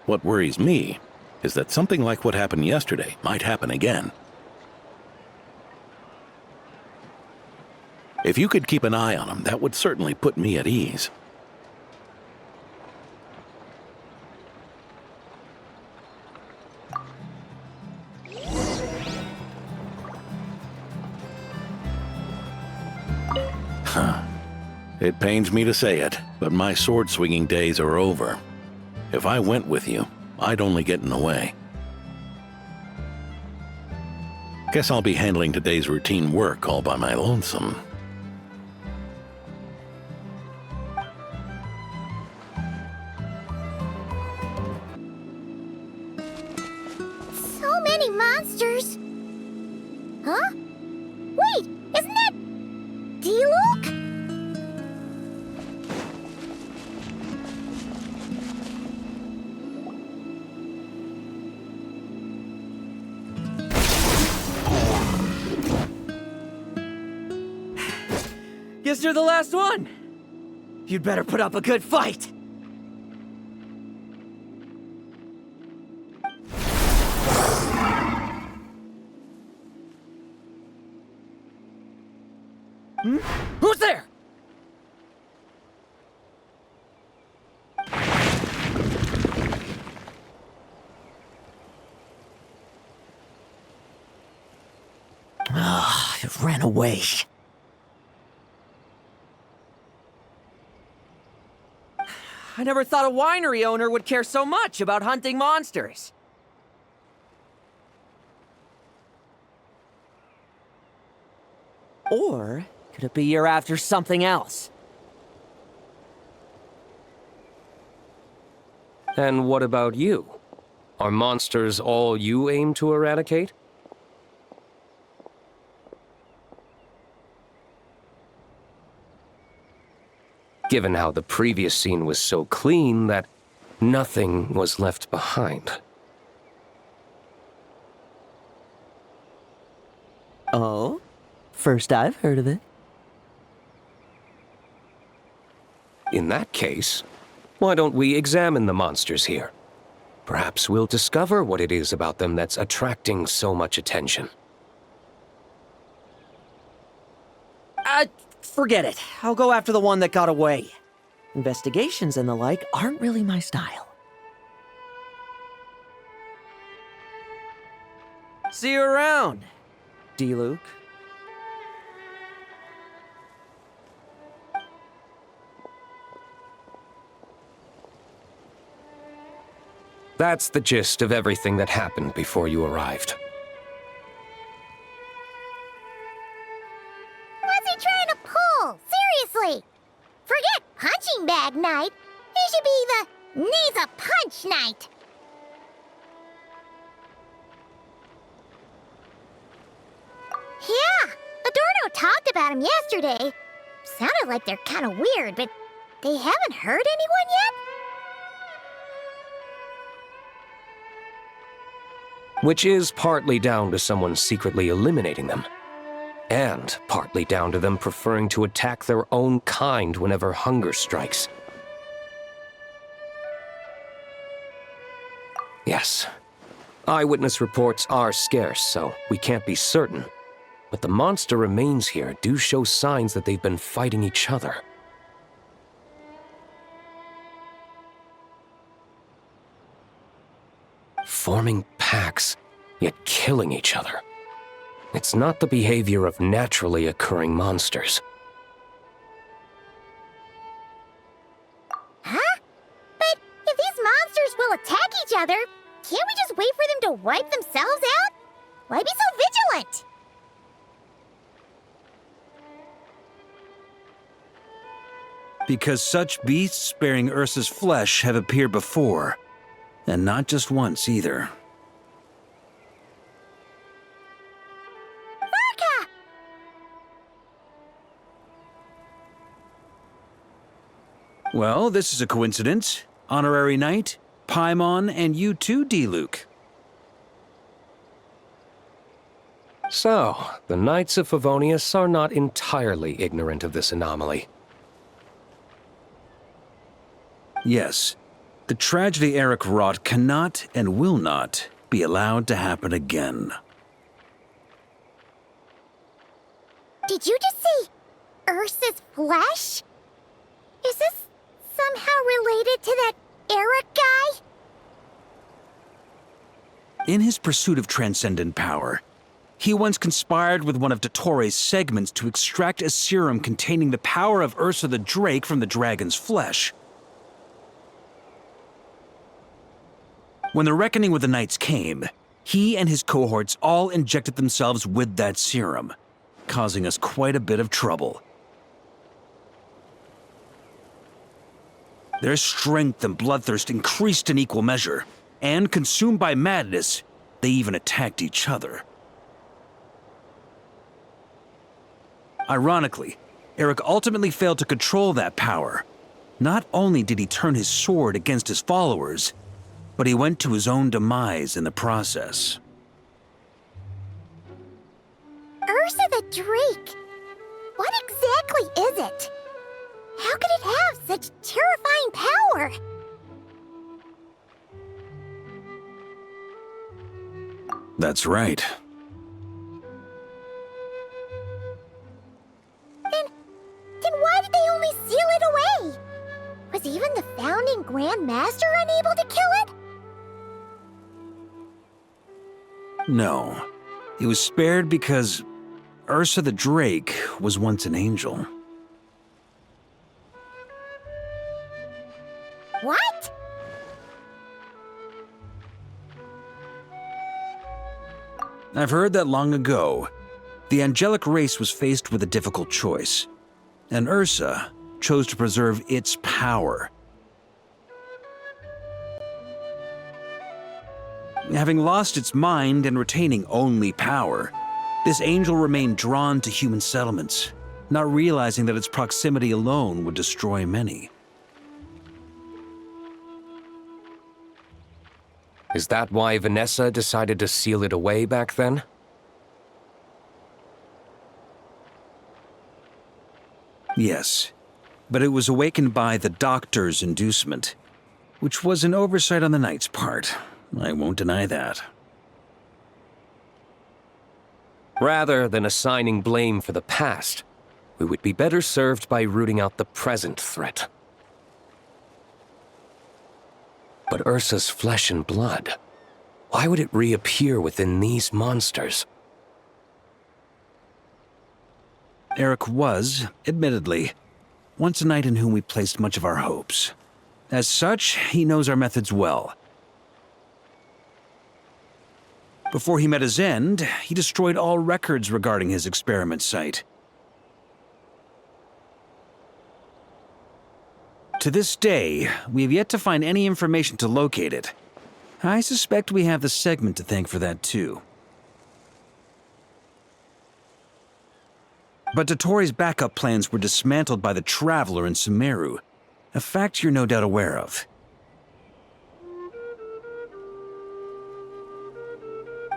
What worries me is that something like what happened yesterday might happen again. If you could keep an eye on him, that would certainly put me at ease. It pains me to say it, but my sword-swinging days are over. If I went with you, I'd only get in the way. Guess I'll be handling today's routine work all by my lonesome. So many monsters. Huh? Wait, isn't that D-Luke? Guess you're the last one. You'd better put up a good fight. Who's there? It ran away. I never thought a winery owner would care so much about hunting monsters. Or could it be you're after something else? And what about you? Are monsters all you aim to eradicate? Given how the previous scene was so clean that nothing was left behind. Oh? First I've heard of it. In that case, why don't we examine the monsters here? Perhaps we'll discover what it is about them that's attracting so much attention. Forget it. I'll go after the one that got away. Investigations and the like aren't really my style. See you around, D-Luke. That's the gist of everything that happened before you arrived. What's he trying to pull? Seriously! Forget punching bag night. It should be the needs a punch night. Yeah, Adorno talked about him yesterday. Sounded like they're kind of weird, but they haven't hurt anyone yet? Which is partly down to someone secretly eliminating them. And partly down to them preferring to attack their own kind whenever hunger strikes. Yes, eyewitness reports are scarce, so we can't be certain. But the monster remains here do show signs that they've been fighting each other. Forming packs, yet killing each other. It's not the behavior of naturally occurring monsters. Huh? But if these monsters will attack each other, can't we just wait for them to wipe themselves out? Why be so vigilant? Because such beasts bearing Ursa's flesh have appeared before. And not just once, either. Varka! Well, this is a coincidence. Honorary Knight, Paimon, and you too, D-Luke. So, the Knights of Favonius are not entirely ignorant of this anomaly. Yes. The tragedy Eric wrought cannot and will not be allowed to happen again. Did you just say Ursa's flesh? Is this somehow related to that Eric guy? In his pursuit of transcendent power, he once conspired with one of Dottoro's segments to extract a serum containing the power of Ursa the Drake from the dragon's flesh. When the reckoning with the Knights came, He and his cohorts all injected themselves with that serum, causing us quite a bit of trouble. Their strength and bloodthirst increased in equal measure, and consumed by madness, they even attacked each other. Ironically, Eric ultimately failed to control that power. Not only did he turn his sword against his followers, but he went to his own demise in the process. Ursa the Drake. What exactly is it? How could it have such terrifying power? That's right. Then why did they only seal it away? Was even the founding Grand Master unable to kill it? No. It was spared because Ursa the Drake was once an angel. What? I've heard that long ago, the angelic race was faced with a difficult choice, and Ursa chose to preserve its power. Having lost its mind and retaining only power, this angel remained drawn to human settlements, not realizing that its proximity alone would destroy many. Is that why Vanessa decided to seal it away back then? Yes, but it was awakened by the doctor's inducement, which was an oversight on the Knight's part. I won't deny that. Rather than assigning blame for the past, we would be better served by rooting out the present threat. But Ursa's flesh and blood, why would it reappear within these monsters? Eric was, admittedly, once a knight in whom we placed much of our hopes. As such, he knows our methods well. Before he met his end, he destroyed all records regarding his experiment site. To this day, we have yet to find any information to locate it. I suspect we have the segment to thank for that too. But Dottoro's backup plans were dismantled by the Traveler in Sumeru, a fact you're no doubt aware of.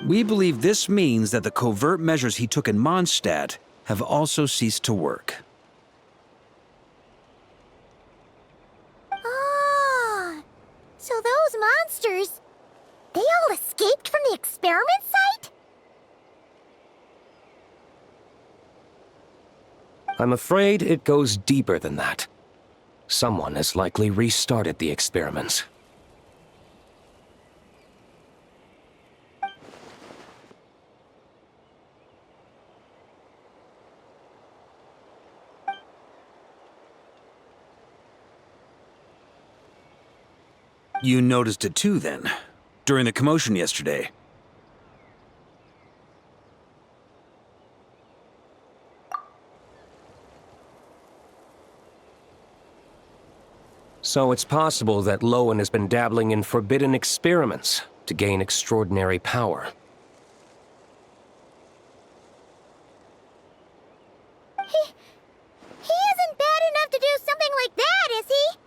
We believe this means that the covert measures he took in Mondstadt have also ceased to work. Ah, so those monsters, they all escaped from the experiment site? I'm afraid it goes deeper than that. Someone has likely restarted the experiments. You noticed it too, then, during the commotion yesterday. So it's possible that Lohen has been dabbling in forbidden experiments to gain extraordinary power. He isn't bad enough to do something like that, is he?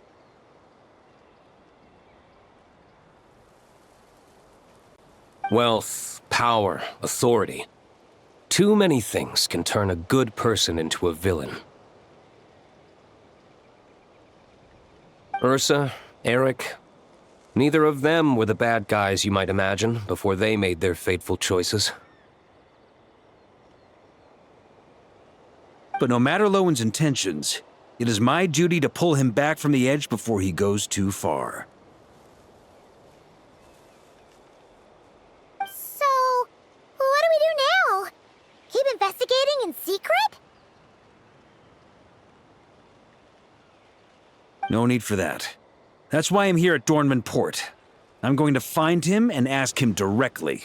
Wealth, power, authority. Too many things can turn a good person into a villain. Ursa, Eric, neither of them were the bad guys you might imagine before they made their fateful choices. But no matter Lowen's intentions, it is my duty to pull him back from the edge before he goes too far. So, what do we do now? Keep investigating in secret? No need for that. That's why I'm here at Dornman Port. I'm going to find him and ask him directly.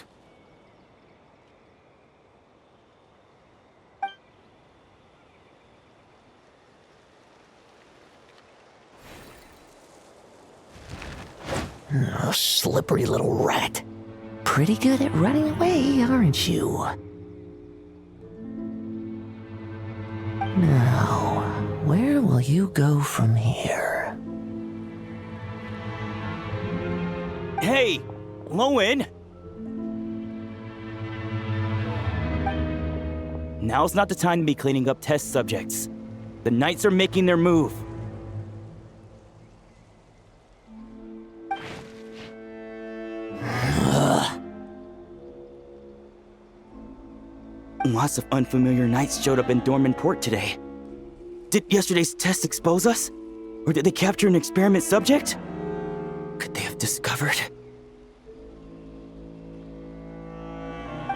Oh, slippery little rat. Pretty good at running away, aren't you? Now, where will you go from here? Hey, Lohen! Now's not the time to be cleaning up test subjects. The Knights are making their move. Lots of unfamiliar Knights showed up in Dormant Port today. Did yesterday's test expose us? Or did they capture an experiment subject? Could they have discovered?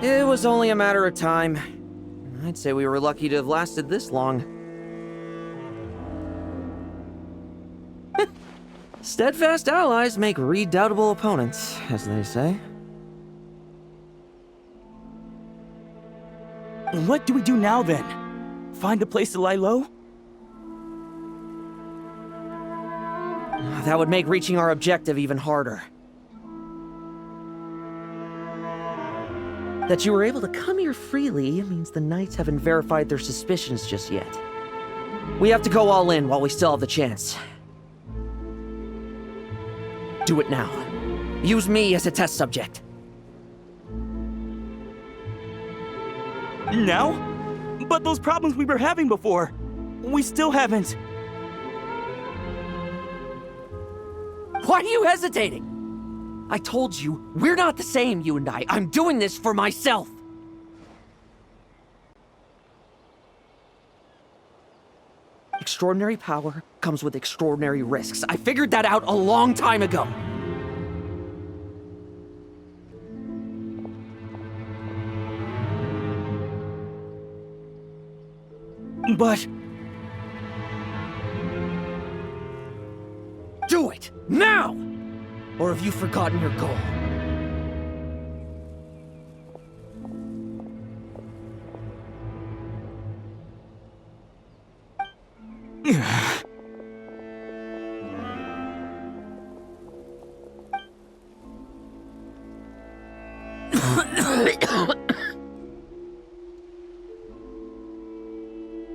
It was only a matter of time. I'd say we were lucky to have lasted this long. Steadfast allies make redoubtable opponents, as they say. What do we do now then? Find a place to lie low? That would make reaching our objective even harder. That you were able to come here freely means the Knights haven't verified their suspicions just yet. We have to go all in while we still have the chance. Do it now. Use me as a test subject. Now? But those problems we were having before, we still haven't. Why are you hesitating? I told you, we're not the same, you and I. I'm doing this for myself. Extraordinary power comes with extraordinary risks. I figured that out a long time ago. But... do it! Now! Or have you forgotten your goal?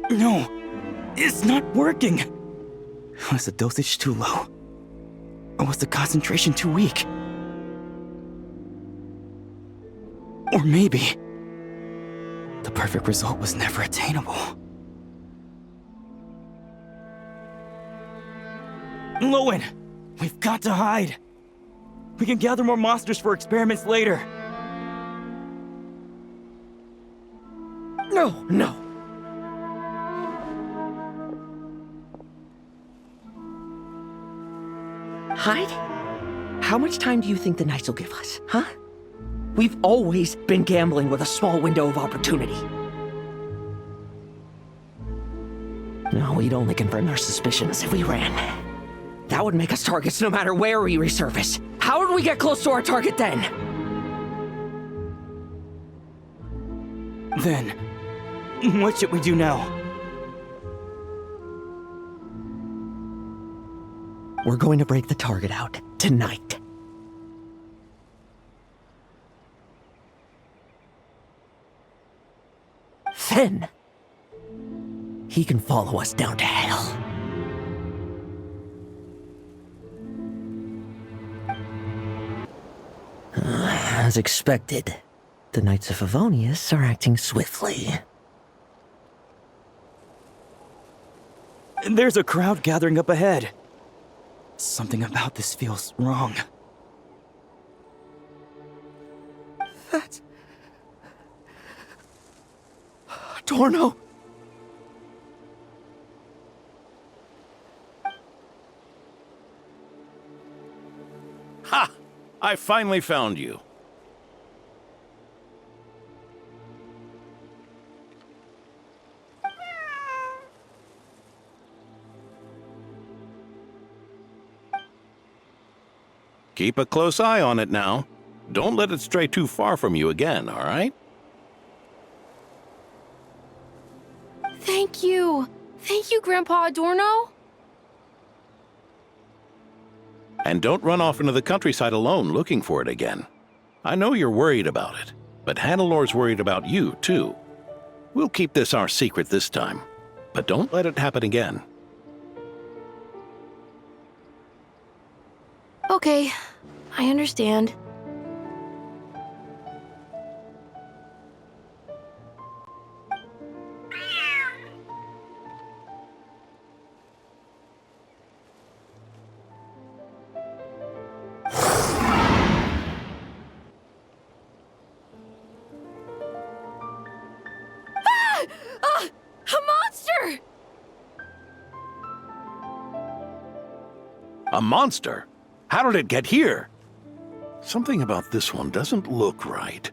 No, it's not working. Was the dosage too low? Or was the concentration too weak? Or maybe the perfect result was never attainable. Lohen, we've got to hide. We can gather more monsters for experiments later. No. Hide? How much time do you think the Knights will give us, huh? We've always been gambling with a small window of opportunity. No, we'd only confirm their suspicions if we ran. That would make us targets no matter where we resurface. How would we get close to our target then? Then, what should we do now? We're going to break the target out tonight. Then, he can follow us down to hell. As expected, the Knights of Favonius are acting swiftly. There's a crowd gathering up ahead. Something about this feels wrong. That's... Torno! Ha! I finally found you. Keep a close eye on it now. Don't let it stray too far from you again, all right? Thank you. Thank you, Grandpa Adorno. And don't run off into the countryside alone looking for it again. I know you're worried about it, but Hannelor's worried about you, too. We'll keep this our secret this time, but don't let it happen again. Okay, I understand. A monster! A monster? How did it get here? Something about this one doesn't look right.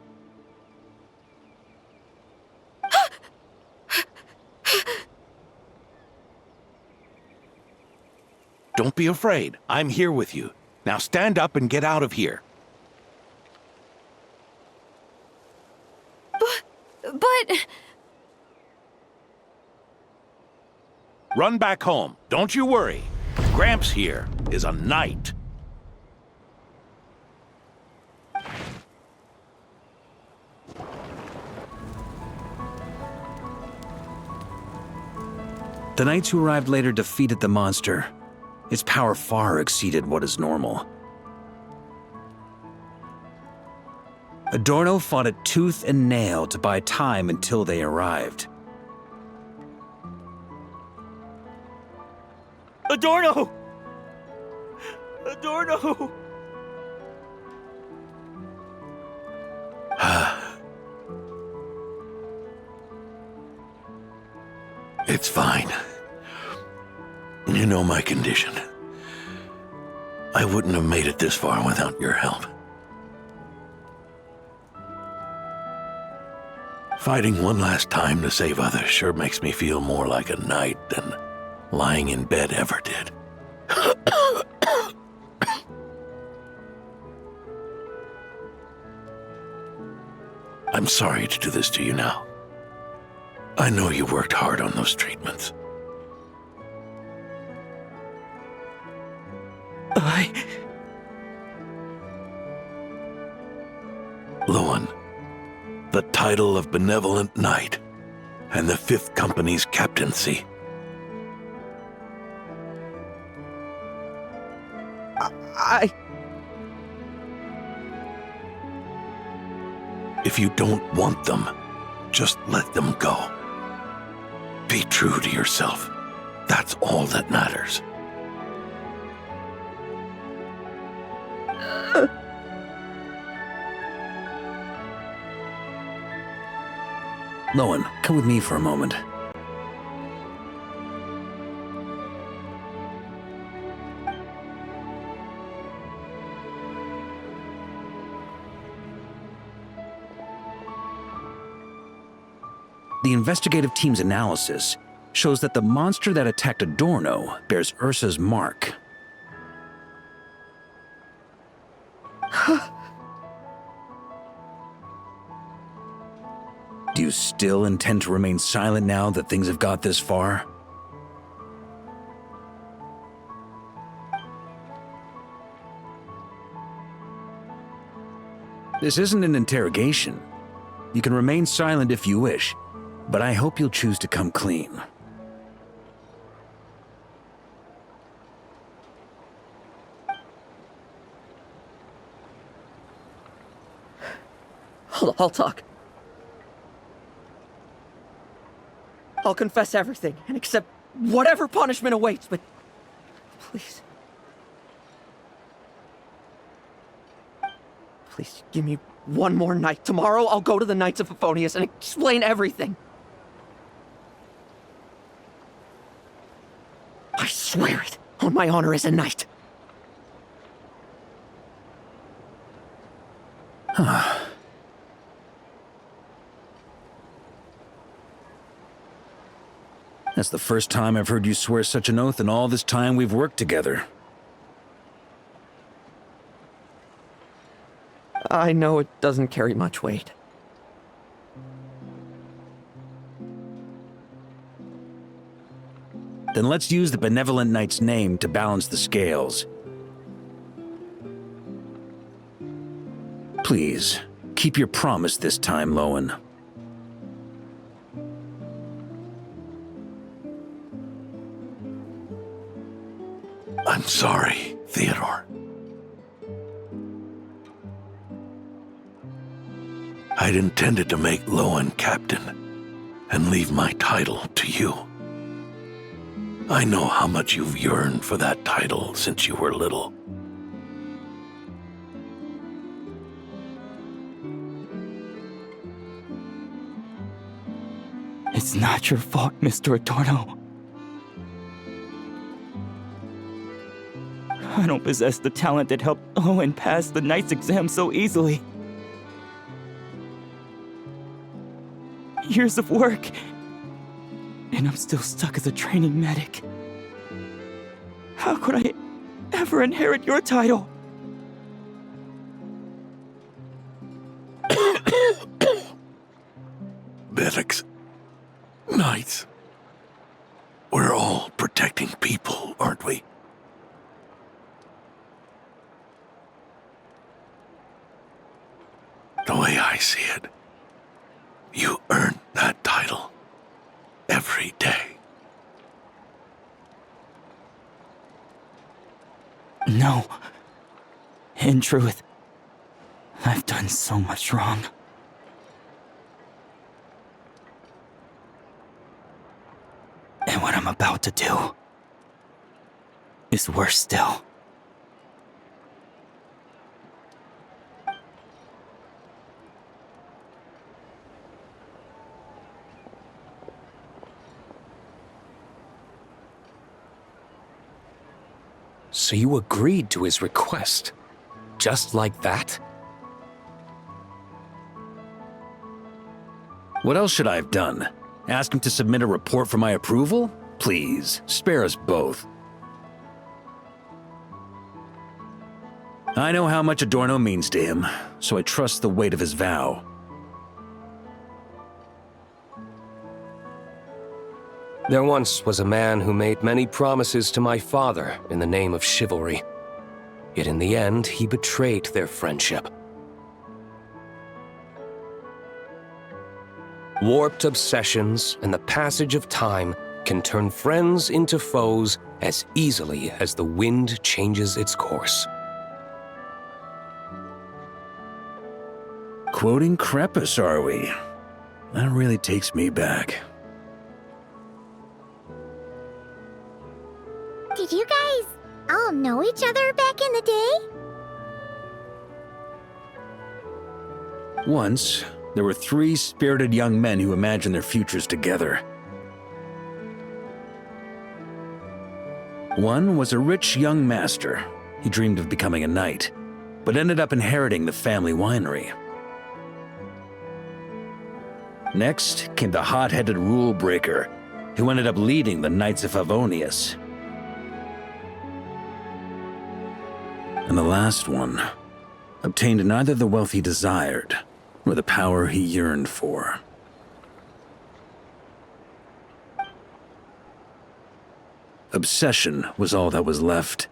Don't be afraid. I'm here with you. Now stand up and get out of here. But... Run back home. Don't you worry. Gramps here is a knight. The knights who arrived later defeated the monster. Its power far exceeded what is normal. Adorno fought it tooth and nail to buy time until they arrived. Adorno! Adorno! It's fine. You know my condition. I wouldn't have made it this far without your help. Fighting one last time to save others sure makes me feel more like a knight than lying in bed ever did. I'm sorry to do this to you now. I know you worked hard on those treatments. Lohen, the title of Benevolent Knight and the 5th Company's captaincy. If you don't want them, just let them go. Be true to yourself. That's all that matters. Lohen, come with me for a moment. The investigative team's analysis shows that the monster that attacked Adorno bears Ursa's mark. Do you still intend to remain silent now that things have got this far? This isn't an interrogation. You can remain silent if you wish, but I hope you'll choose to come clean. I'll talk. I'll confess everything and accept whatever punishment awaits, but please. Please give me one more night. Tomorrow I'll go to the Knights of Favonius and explain everything. I swear it, on my honor as a knight. That's the first time I've heard you swear such an oath in all this time we've worked together. I know it doesn't carry much weight. Then let's use the Benevolent Knight's name to balance the scales. Please, keep your promise this time, Lohen. I'm sorry, Theodore. I'd intended to make Lohen captain and leave my title to you. I know how much you've yearned for that title since you were little. It's not your fault, Mr. Adorno. I don't possess the talent that helped Lohen pass the Knight's exam so easily. Years of work, and I'm still stuck as a training medic. How could I ever inherit your title? Medics, knights, we're all protecting people, aren't we? The way I see it, you earn that title every day. No. In truth, I've done so much wrong. And what I'm about to do is worse still. So you agreed to his request? Just like that? What else should I have done? Ask him to submit a report for my approval? Please, spare us both. I know how much Adorno means to him, so I trust the weight of his vow. There once was a man who made many promises to my father in the name of chivalry. Yet in the end, he betrayed their friendship. Warped obsessions and the passage of time can turn friends into foes as easily as the wind changes its course. Quoting Crepus, are we? That really takes me back. Did you guys all know each other back in the day? Once, there were 3 spirited young men who imagined their futures together. One was a rich young master. He dreamed of becoming a knight, but ended up inheriting the family winery. Next came the hot-headed rule breaker, who ended up leading the Knights of Favonius. And the last one obtained neither the wealth he desired nor the power he yearned for. Obsession was all that was left,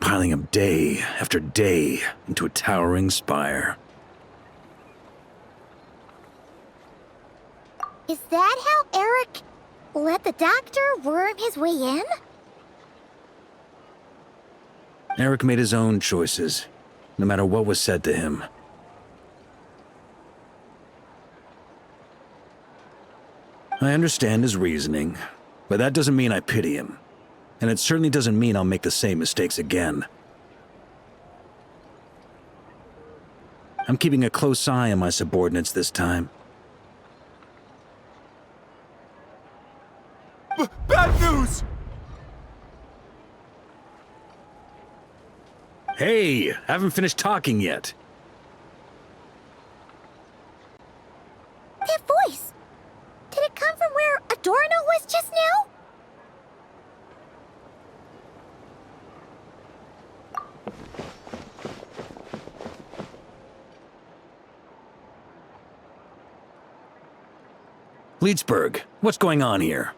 piling up day after day into a towering spire. Is that how Eric let the doctor worm his way in? Eric made his own choices, no matter what was said to him. I understand his reasoning, but that doesn't mean I pity him. And it certainly doesn't mean I'll make the same mistakes again. I'm keeping a close eye on my subordinates this time. Bad news! Hey, haven't finished talking yet. That voice! Did it come from where Adorno was just now? Leedsburg, what's going on here?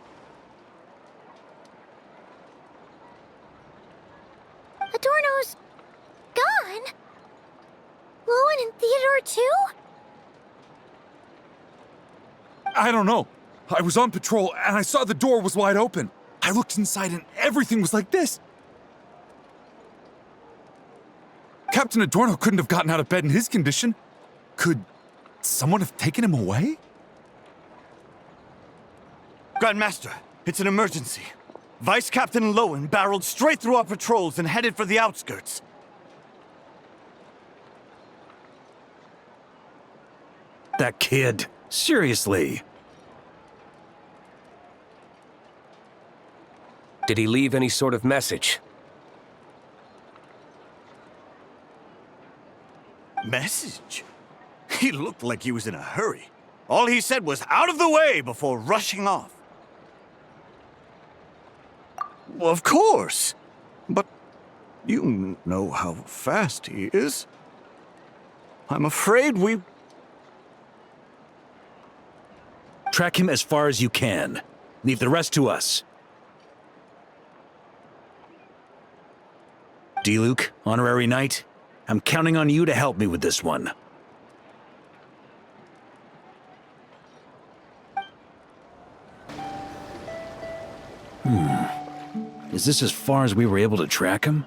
Adorno's gone? Lohen and Theodore too? I don't know. I was on patrol and I saw the door was wide open. I looked inside and everything was like this. Captain Adorno couldn't have gotten out of bed in his condition. Could someone have taken him away? Grandmaster, it's an emergency. Vice Captain Lohen barreled straight through our patrols and headed for the outskirts. That kid. Seriously. Did he leave any sort of message? Message? He looked like he was in a hurry. All he said was out of the way before rushing off. Well, of course. But you know how fast he is. I'm afraid we... Track him as far as you can. Leave the rest to us. D-Luke, Honorary Knight, I'm counting on you to help me with this one. Is this as far as we were able to track him?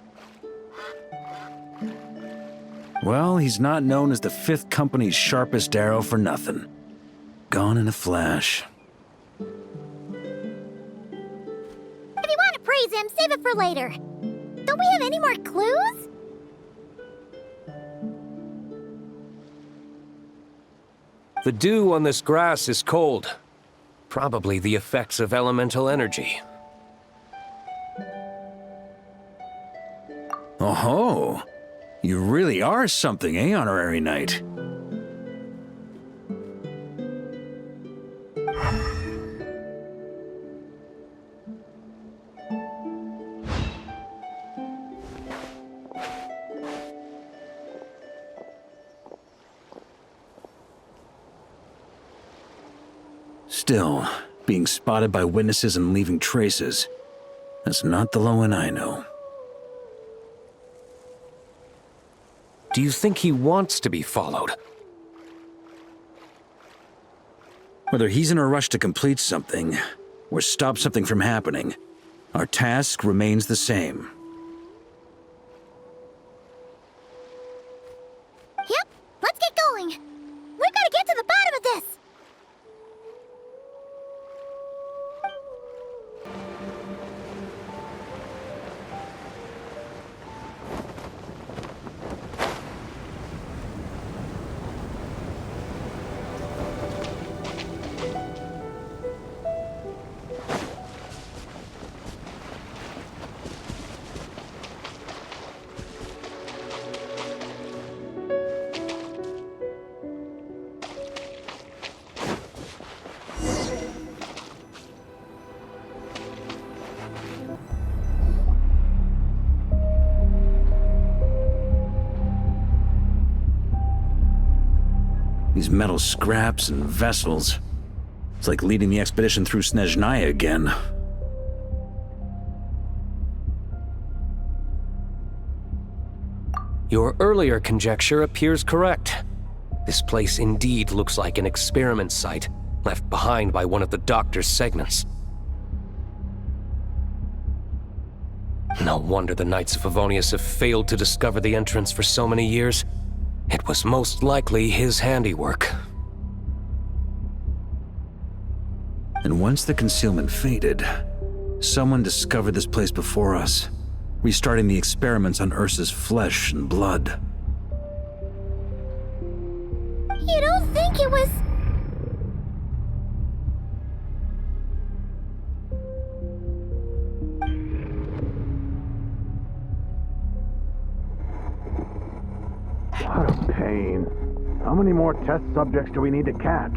Well, he's not known as the 5th Company's sharpest arrow for nothing. Gone in a flash. If you want to praise him, save it for later. Don't we have any more clues? The dew on this grass is cold. Probably the effects of elemental energy. Oh-ho! You really are something, eh, Honorary Knight? Still, being spotted by witnesses and leaving traces, that's not the Lohen I know. Do you think he wants to be followed? Whether he's in a rush to complete something, or stop something from happening, our task remains the same. Yep, let's get going. We've got to get to the bottom of this. These metal scraps and vessels. It's like leading the expedition through Snezhnaya again. Your earlier conjecture appears correct. This place indeed looks like an experiment site, left behind by one of the Doctor's segments. No wonder the Knights of Favonius have failed to discover the entrance for so many years. It was most likely his handiwork. And once the concealment faded, someone discovered this place before us, restarting the experiments on Ursa's flesh and blood. You don't think it was... What a pain. How many more test subjects do we need to catch?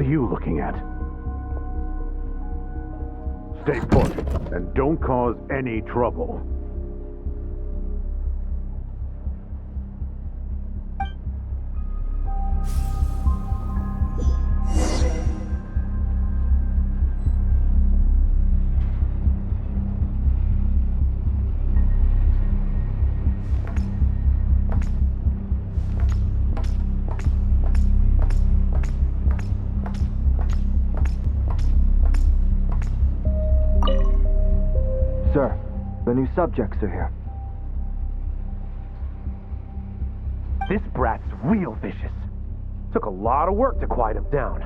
are you looking at? Stay put, and don't cause any trouble. Sir, the new subjects are here. This brat's real vicious. Took a lot of work to quiet him down.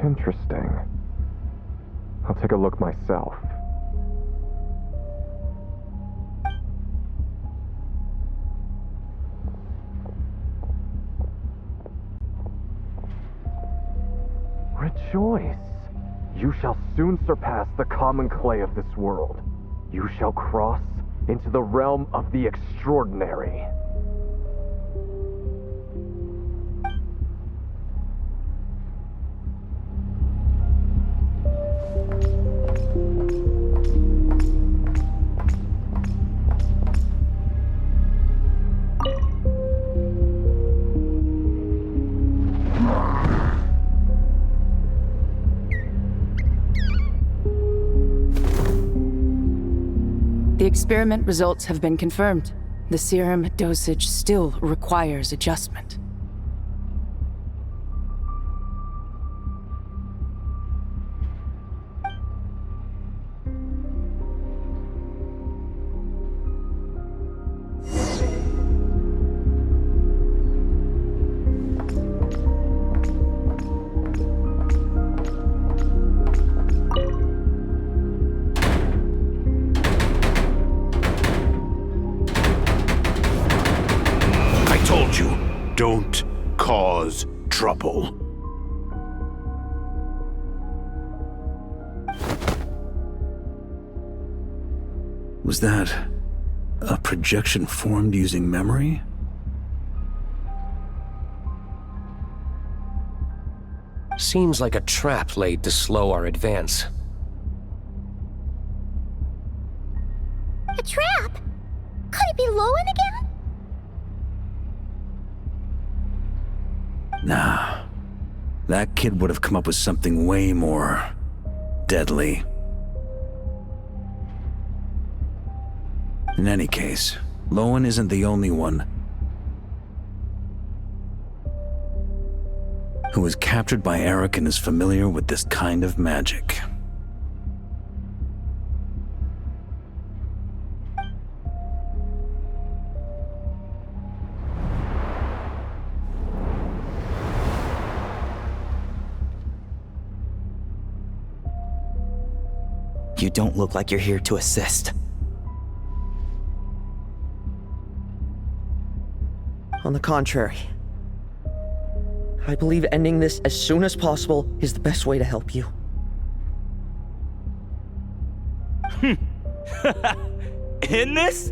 Interesting. I'll take a look myself. Rejoice! You shall soon surpass the common clay of this world. You shall cross into the realm of the extraordinary. The experiment results have been confirmed. The serum dosage still requires adjustment. Don't cause trouble. Was that a projection formed using memory? Seems like a trap laid to slow our advance. A trap? Could it be Lohen again? Nah. That kid would have come up with something way more deadly. In any case, Lohen isn't the only one who was captured by Eric and is familiar with this kind of magic. You don't look like you're here to assist. On the contrary, I believe ending this as soon as possible is the best way to help you. In this?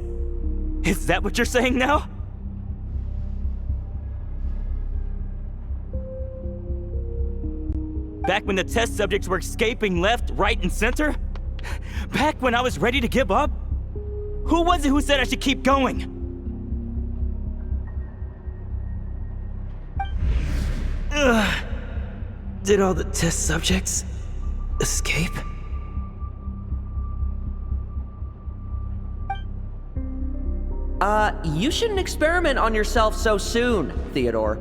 Is that what you're saying now? Back when the test subjects were escaping left, right, and center? Back when I was ready to give up? Who was it who said I should keep going? Ugh. Did all the test subjects escape? You shouldn't experiment on yourself so soon, Theodore.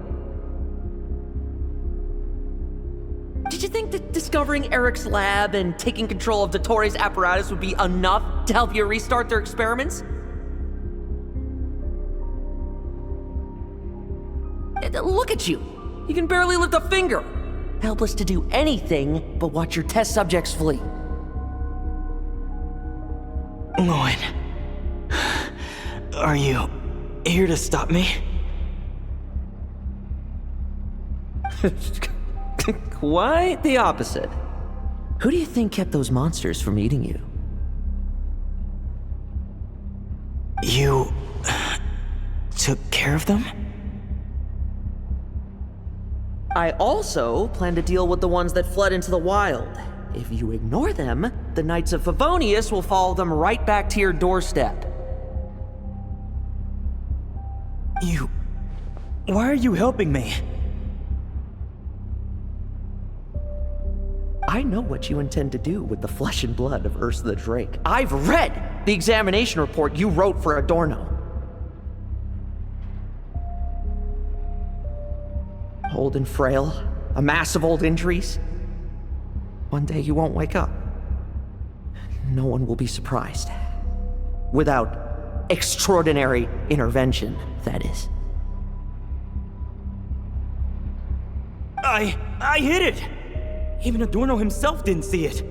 Did you think that discovering Eric's lab and taking control of Dottoro's apparatus would be enough to help you restart their experiments? Look at you. You can barely lift a finger. Helpless to do anything but watch your test subjects flee. Lohen, are you here to stop me? Quite the opposite. Who do you think kept those monsters from eating you? You took care of them? I also plan to deal with the ones that fled into the wild. If you ignore them, the Knights of Favonius will follow them right back to your doorstep. Why are you helping me? I know what you intend to do with the flesh and blood of Ursa the Drake. I've read the examination report you wrote for Adorno. Old and frail, a mass of old injuries. One day you won't wake up. No one will be surprised. Without extraordinary intervention, that is. I hit it! Even Adorno himself didn't see it.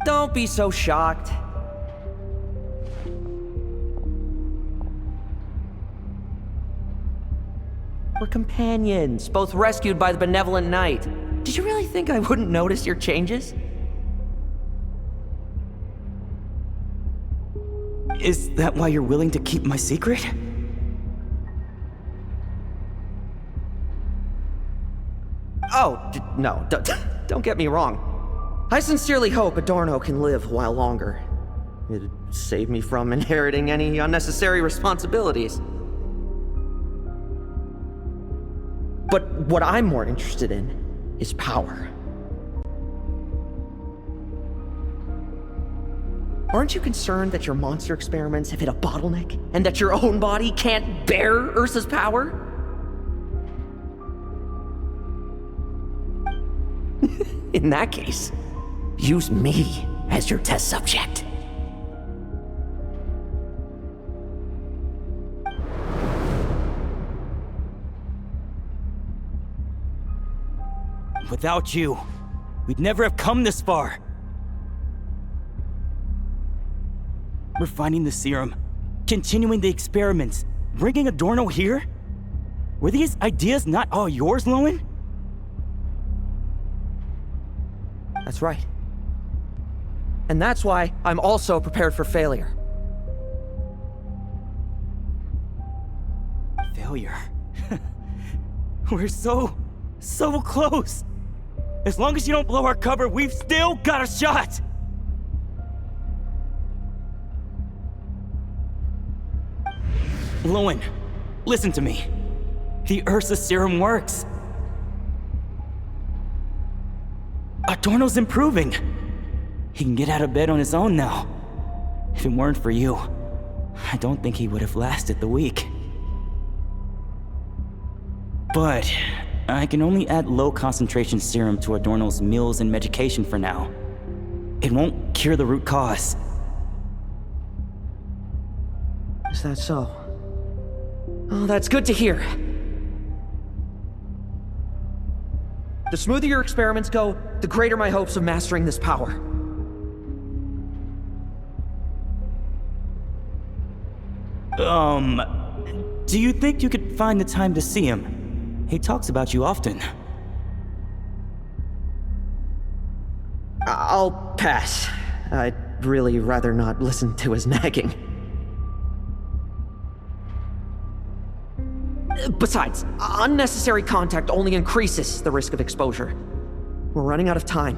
Don't be so shocked. We're companions, both rescued by the benevolent knight. Did you really think I wouldn't notice your changes? Is that why you're willing to keep my secret? Oh, no, don't get me wrong. I sincerely hope Adorno can live a while longer. It'd save me from inheriting any unnecessary responsibilities. But what I'm more interested in is power. Aren't you concerned that your monster experiments have hit a bottleneck, and that your own body can't bear Ursa's power? In that case, use me as your test subject. Without you, we'd never have come this far. Refining the serum, continuing the experiments, bringing Adorno here? Were these ideas not all yours, Lohen? That's right. And that's why I'm also prepared for failure. Failure? We're so close. As long as you don't blow our cover, we've still got a shot! Lohen, listen to me. The Ursa serum works. Adorno's improving. He can get out of bed on his own now. If it weren't for you, I don't think he would have lasted the week. But I can only add low-concentration serum to Adorno's meals and medication for now. It won't cure the root cause. Is that so? Oh, that's good to hear. The smoother your experiments go, the greater my hopes of mastering this power. Do you think you could find the time to see him? He talks about you often. I'll pass. I'd really rather not listen to his nagging. Besides, unnecessary contact only increases the risk of exposure. We're running out of time.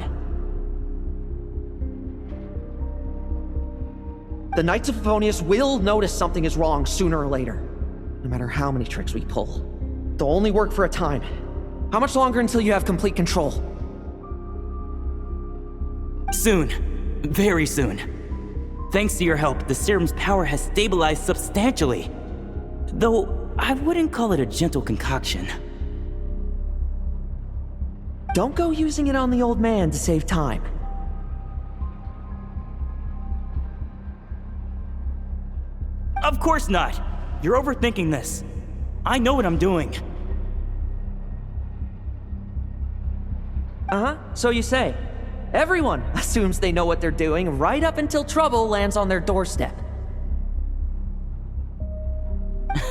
The Knights of Favonius will notice something is wrong sooner or later, no matter how many tricks we pull. They'll only work for a time. How much longer until you have complete control? Soon. Very soon. Thanks to your help, the serum's power has stabilized substantially. Though, I wouldn't call it a gentle concoction. Don't go using it on the old man to save time. Of course not! You're overthinking this. I know what I'm doing. Uh-huh, so you say. Everyone assumes they know what they're doing right up until trouble lands on their doorstep.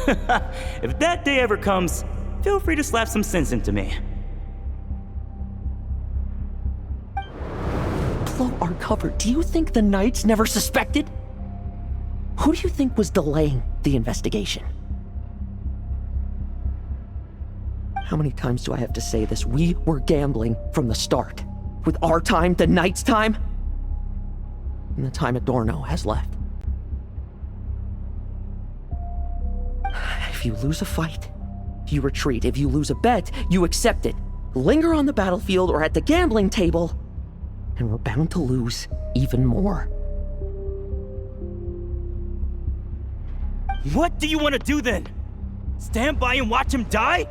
If that day ever comes, feel free to slap some sense into me. Blow our cover. Do you think the Knights never suspected? Who do you think was delaying the investigation? How many times do I have to say this? We were gambling from the start. With our time, the Knight's time, and the time Adorno has left. If you lose a fight, you retreat. If you lose a bet, you accept it. Linger on the battlefield or at the gambling table, and we're bound to lose even more. What do you want to do then? Stand by and watch him die?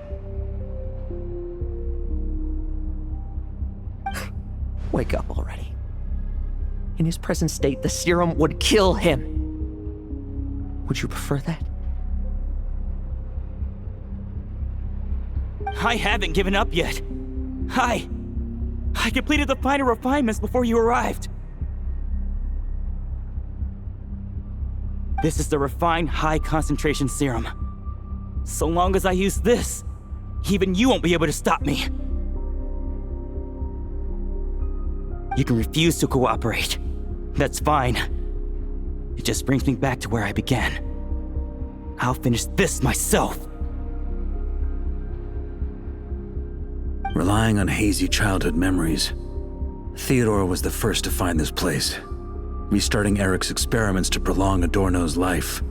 Wake up already. In his present state, the serum would kill him. Would you prefer that? I haven't given up yet. I completed the final refinements before you arrived. This is the refined high-concentration serum. So long as I use this, even you won't be able to stop me. You can refuse to cooperate. That's fine. It just brings me back to where I began. I'll finish this myself. Relying on hazy childhood memories, Theodore was the first to find this place, restarting Eric's experiments to prolong Adorno's life.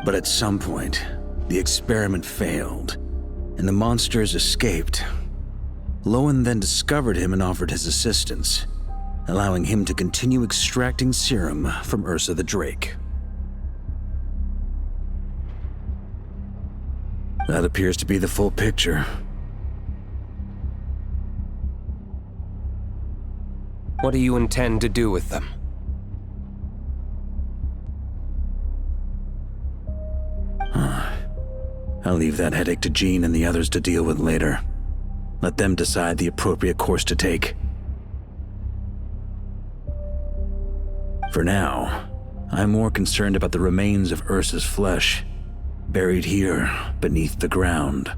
But at some point, the experiment failed, and the monsters escaped. Lohen then discovered him and offered his assistance, allowing him to continue extracting serum from Ursa the Drake. That appears to be the full picture. What do you intend to do with them? I'll leave that headache to Jean and the others to deal with later. Let them decide the appropriate course to take. For now, I'm more concerned about the remains of Ursa's flesh, buried here beneath the ground.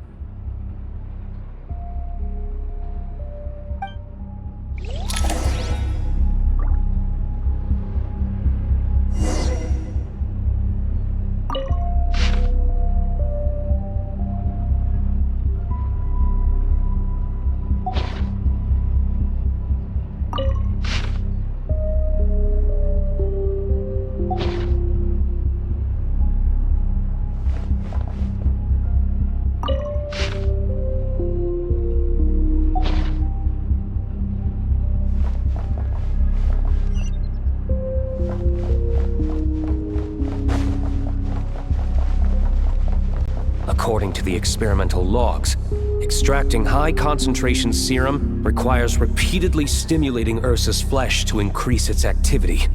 According to the experimental logs, extracting high-concentration serum requires repeatedly stimulating Ursa's flesh to increase its activity.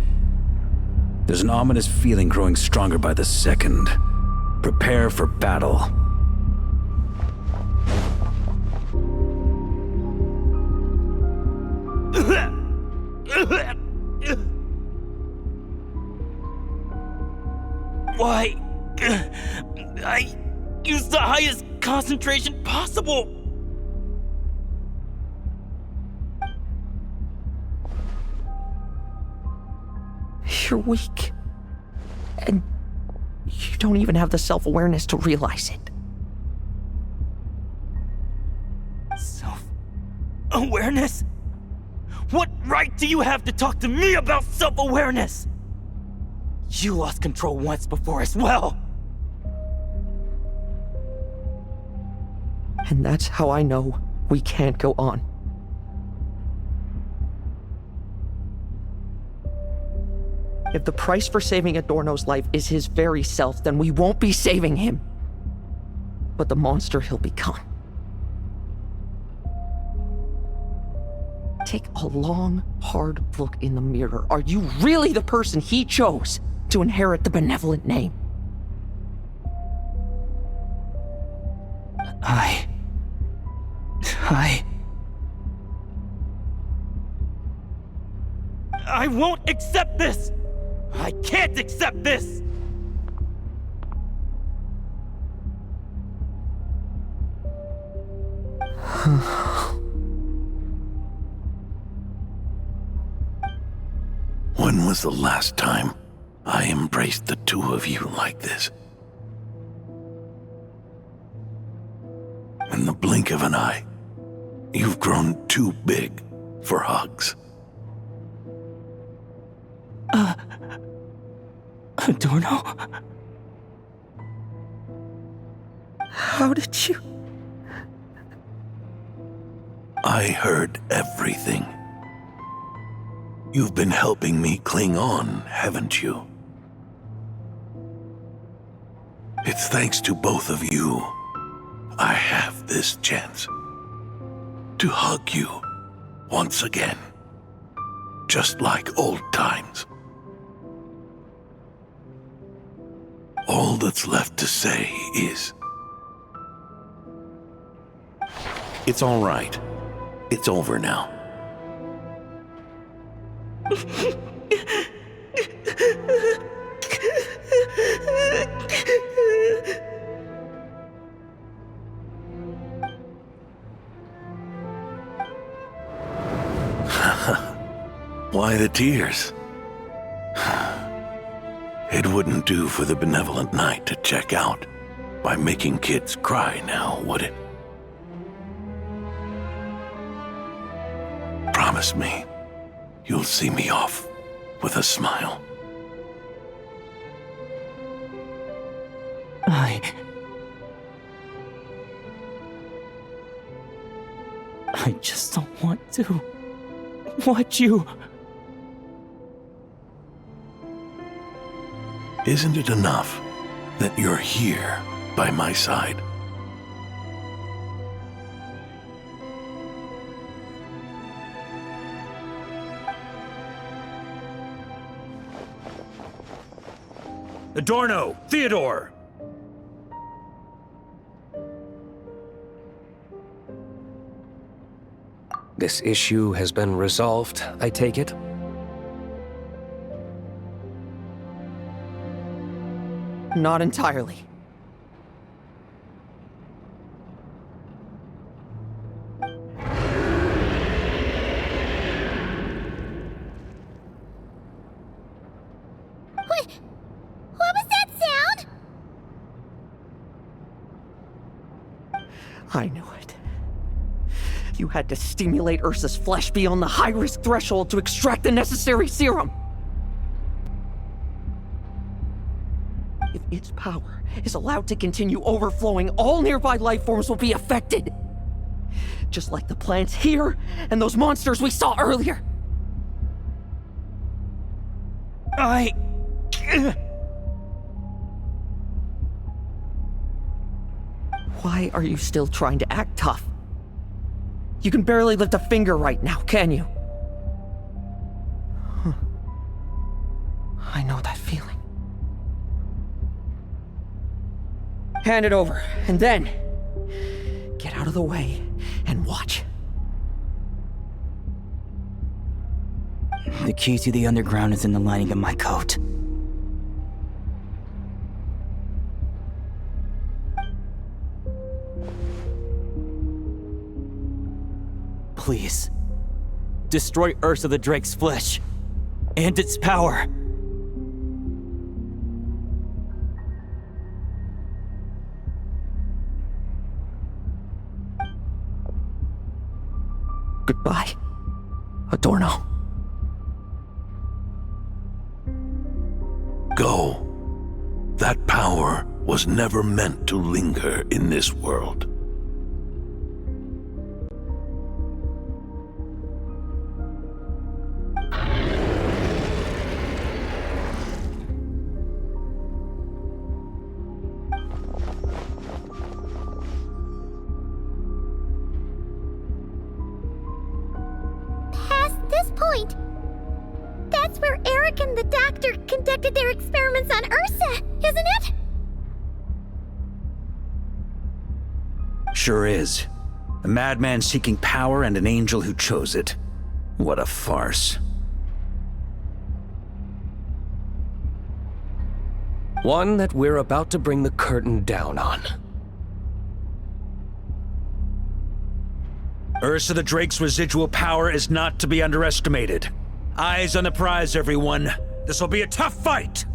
There's an ominous feeling growing stronger by the second. Prepare for battle. Why? I used the highest concentration possible! You're weak. And you don't even have the self-awareness to realize it. Self-awareness? What right do you have to talk to me about self-awareness? You lost control once before as well. And that's how I know we can't go on. If the price for saving Adorno's life is his very self, then we won't be saving him, but the monster he'll become. Take a long, hard look in the mirror. Are you really the person he chose to inherit the benevolent name? I won't accept this! I can't accept this! When was the last time I embraced the two of you like this? In the blink of an eye, you've grown too big for hugs. Adorno? How did you? I heard everything. You've been helping me cling on, haven't you? It's thanks to both of you I have this chance to hug you once again, just like old times. All that's left to say is, it's all right. It's over now. Why the tears? It wouldn't do for the benevolent knight to check out by making kids cry now, would it? Promise me you'll see me off with a smile. I just don't want to watch you. Isn't it enough that you're here by my side? Adorno! Theodore! This issue has been resolved, I take it? Not entirely. What was that sound? I knew it. You had to stimulate Ursa's flesh beyond the high-risk threshold to extract the necessary serum. If its power is allowed to continue overflowing, all nearby life forms will be affected. Just like the plants here and those monsters we saw earlier. Why are you still trying to act tough? You can barely lift a finger right now, can you? I know that feeling. Hand it over, and then get out of the way and watch. The key to the underground is in the lining of my coat. Please, destroy Ursa the Drake's flesh and its power. Goodbye, Adorno. Go. That power was never meant to linger in this world. That's where Eric and the doctor conducted their experiments on Ursa, isn't it? Sure is. A madman seeking power and an angel who chose it. What a farce. One that we're about to bring the curtain down on. Ursa the Drake's residual power is not to be underestimated. Eyes on the prize, everyone. This will be a tough fight!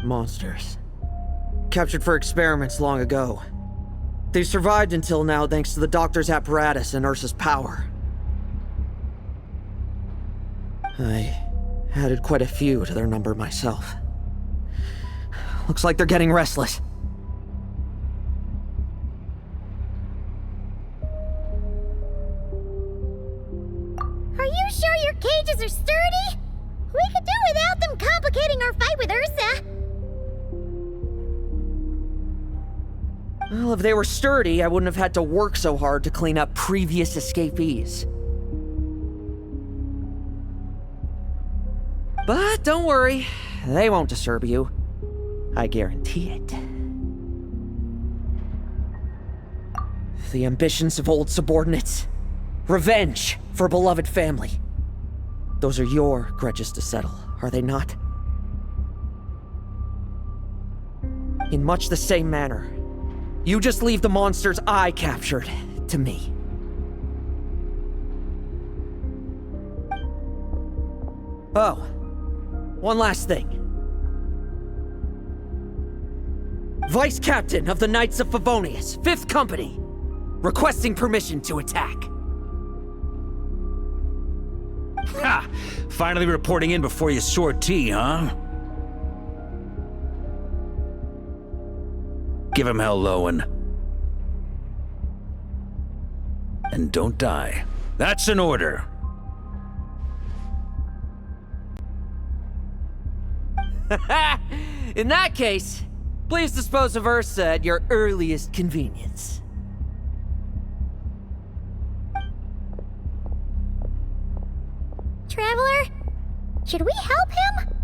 Monsters. Captured for experiments long ago. They've survived until now thanks to the doctor's apparatus and Ursa's power. I added quite a few to their number myself. Looks like they're getting restless. Are you sure your cages are sturdy? We could do without them complicating our fight with Ursa. Well, if they were sturdy, I wouldn't have had to work so hard to clean up previous escapees. But don't worry, they won't disturb you. I guarantee it. The ambitions of old subordinates. Revenge for beloved family. Those are your grudges to settle, are they not? In much the same manner, you just leave the monsters I captured to me. Oh, one last thing. Vice Captain of the Knights of Favonius, 5th Company, requesting permission to attack. Ha! Finally reporting in before you soar tea, huh? Give him hell, Lohen. And don't die. That's an order. In that case, please dispose of Ursa at your earliest convenience. Traveler, should we help him?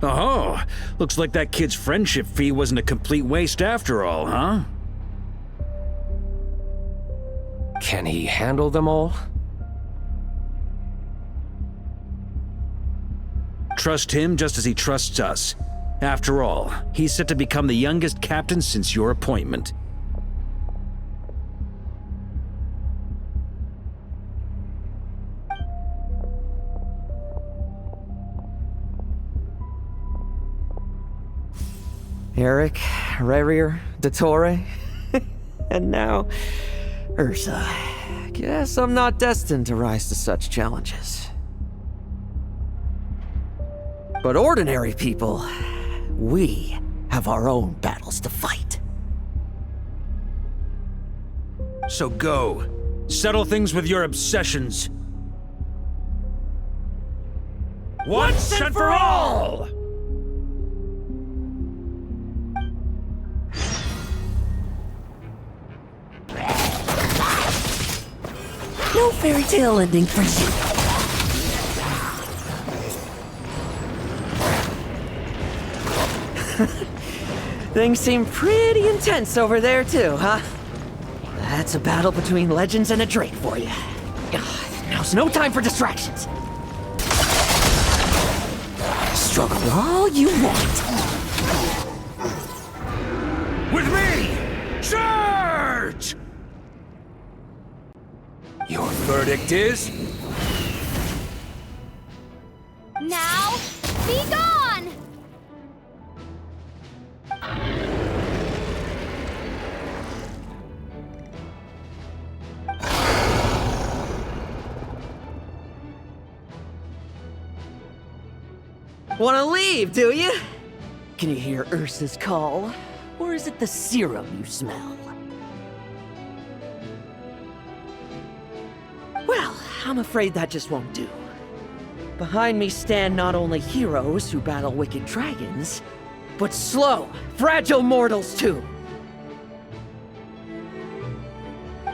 Oh, looks like that kid's friendship fee wasn't a complete waste after all, huh? Can he handle them all? Trust him just as he trusts us. After all, he's set to become the youngest captain since your appointment. Eric, Rerir, Dottore, and now Ursa. Guess I'm not destined to rise to such challenges. But ordinary people, we have our own battles to fight. So go. Settle things with your obsessions. Once and for all! No fairy tale ending for you. Things seem pretty intense over there too, huh? That's a battle between legends and a drake for you. Now's no time for distractions. Struggle all you want. With me! Charge! Your verdict is? Now, be gone! Wanna leave, do you? Can you hear Ursa's call? Or is it the serum you smell? Well, I'm afraid that just won't do. Behind me stand not only heroes who battle wicked dragons, but slow, fragile mortals too.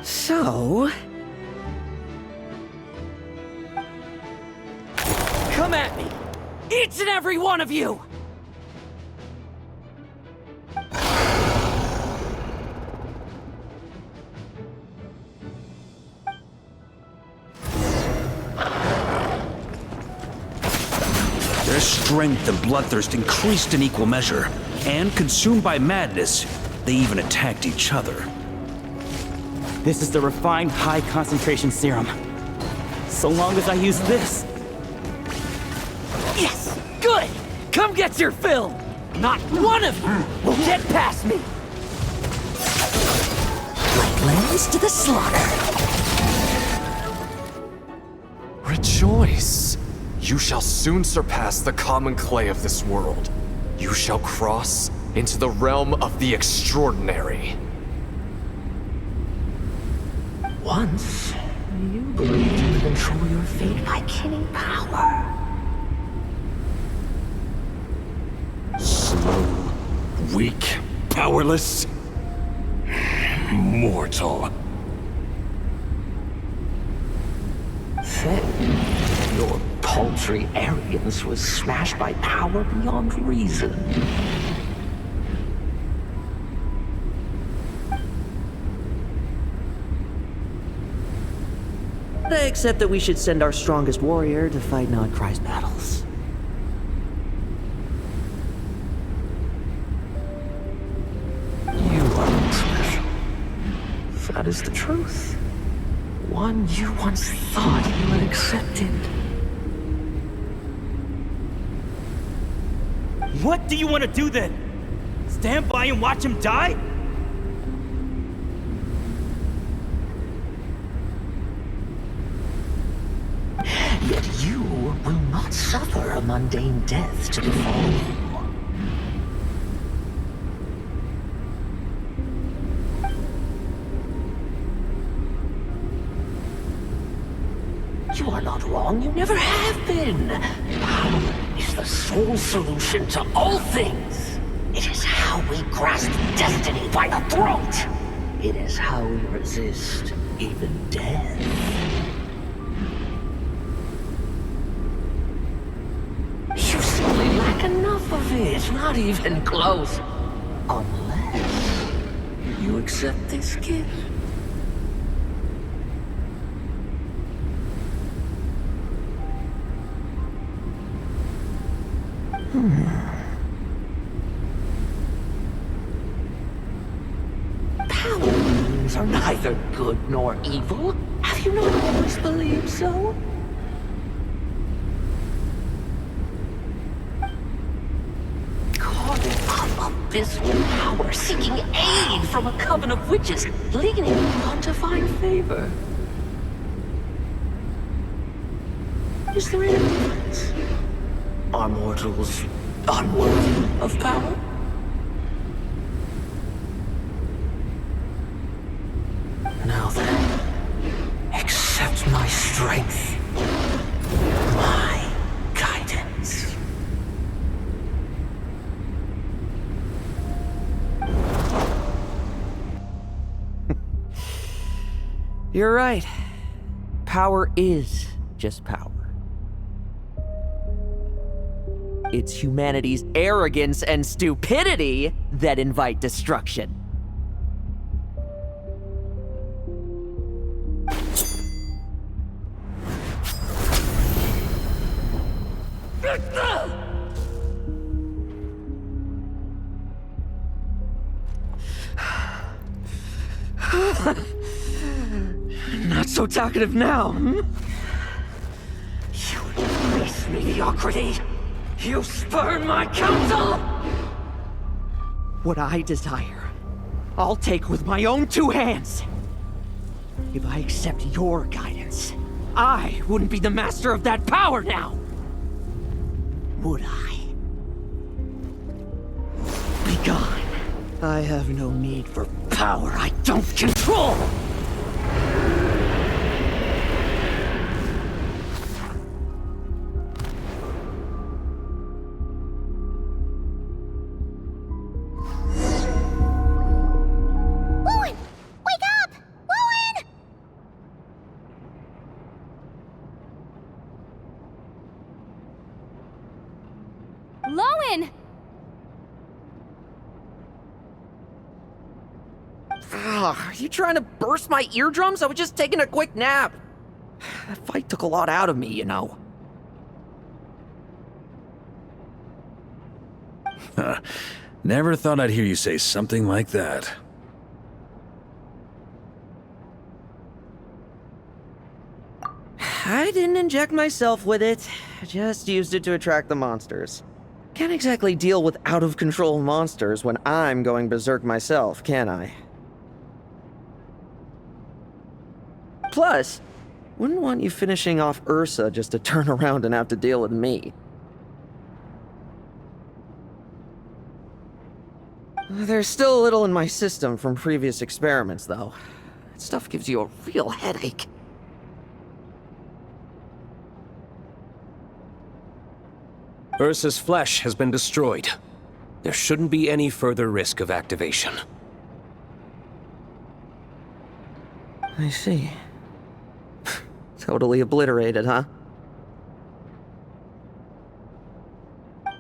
So... come at me! Each and every one of you! Their strength and bloodthirst increased in equal measure, and consumed by madness, they even attacked each other. This is the refined high concentration serum. So long as I use this, Yes! Good! Come get your fill! Not one of you will get past me! Like lambs to the slaughter. Rejoice! You shall soon surpass the common clay of this world. You shall cross into the realm of the extraordinary. Once, you believed you could control your fate by killing power. Slow, weak, powerless, mortal. Then, your paltry arrogance was smashed by power beyond reason. Except that we should send our strongest warrior to fight Nodcry's battles. You are not special. That is the truth. One you once thought you had accepted. What do you want to do then? Stand by and watch him die? Yet you will not suffer a mundane death to befall you. You are not wrong, you never have been. Power is the sole solution to all things. It is how we grasp destiny by the throat. It is how we resist even death. You simply lack enough of it, not even close. Unless you accept this gift. Power beings are neither good nor evil. Have you not always believed so? Calling up abysmal power, seeking aid from a coven of witches, leaning on to find favor. Is there any difference? Are mortals unworthy of power? Now then, accept my strength, my guidance. You're right. Power is just power. It's humanity's arrogance and stupidity that invite destruction. Not so talkative now, hmm? You embrace mediocrity. You spurn my counsel! What I desire, I'll take with my own two hands. If I accept your guidance, I wouldn't be the master of that power now. Would I? Be gone. I have no need for power I don't control! Lohen! Wake up! Lohen! Lohen! Are you trying to burst my eardrums? I was just taking a quick nap. That fight took a lot out of me, you know. Never thought I'd hear you say something like that. I didn't inject myself with it. I just used it to attract the monsters. Can't exactly deal with out-of-control monsters when I'm going berserk myself, can I? Plus, wouldn't want you finishing off Ursa just to turn around and have to deal with me. There's still a little in my system from previous experiments, though. That stuff gives you a real headache. Ursa's flesh has been destroyed. There shouldn't be any further risk of activation. I see. Totally obliterated, huh?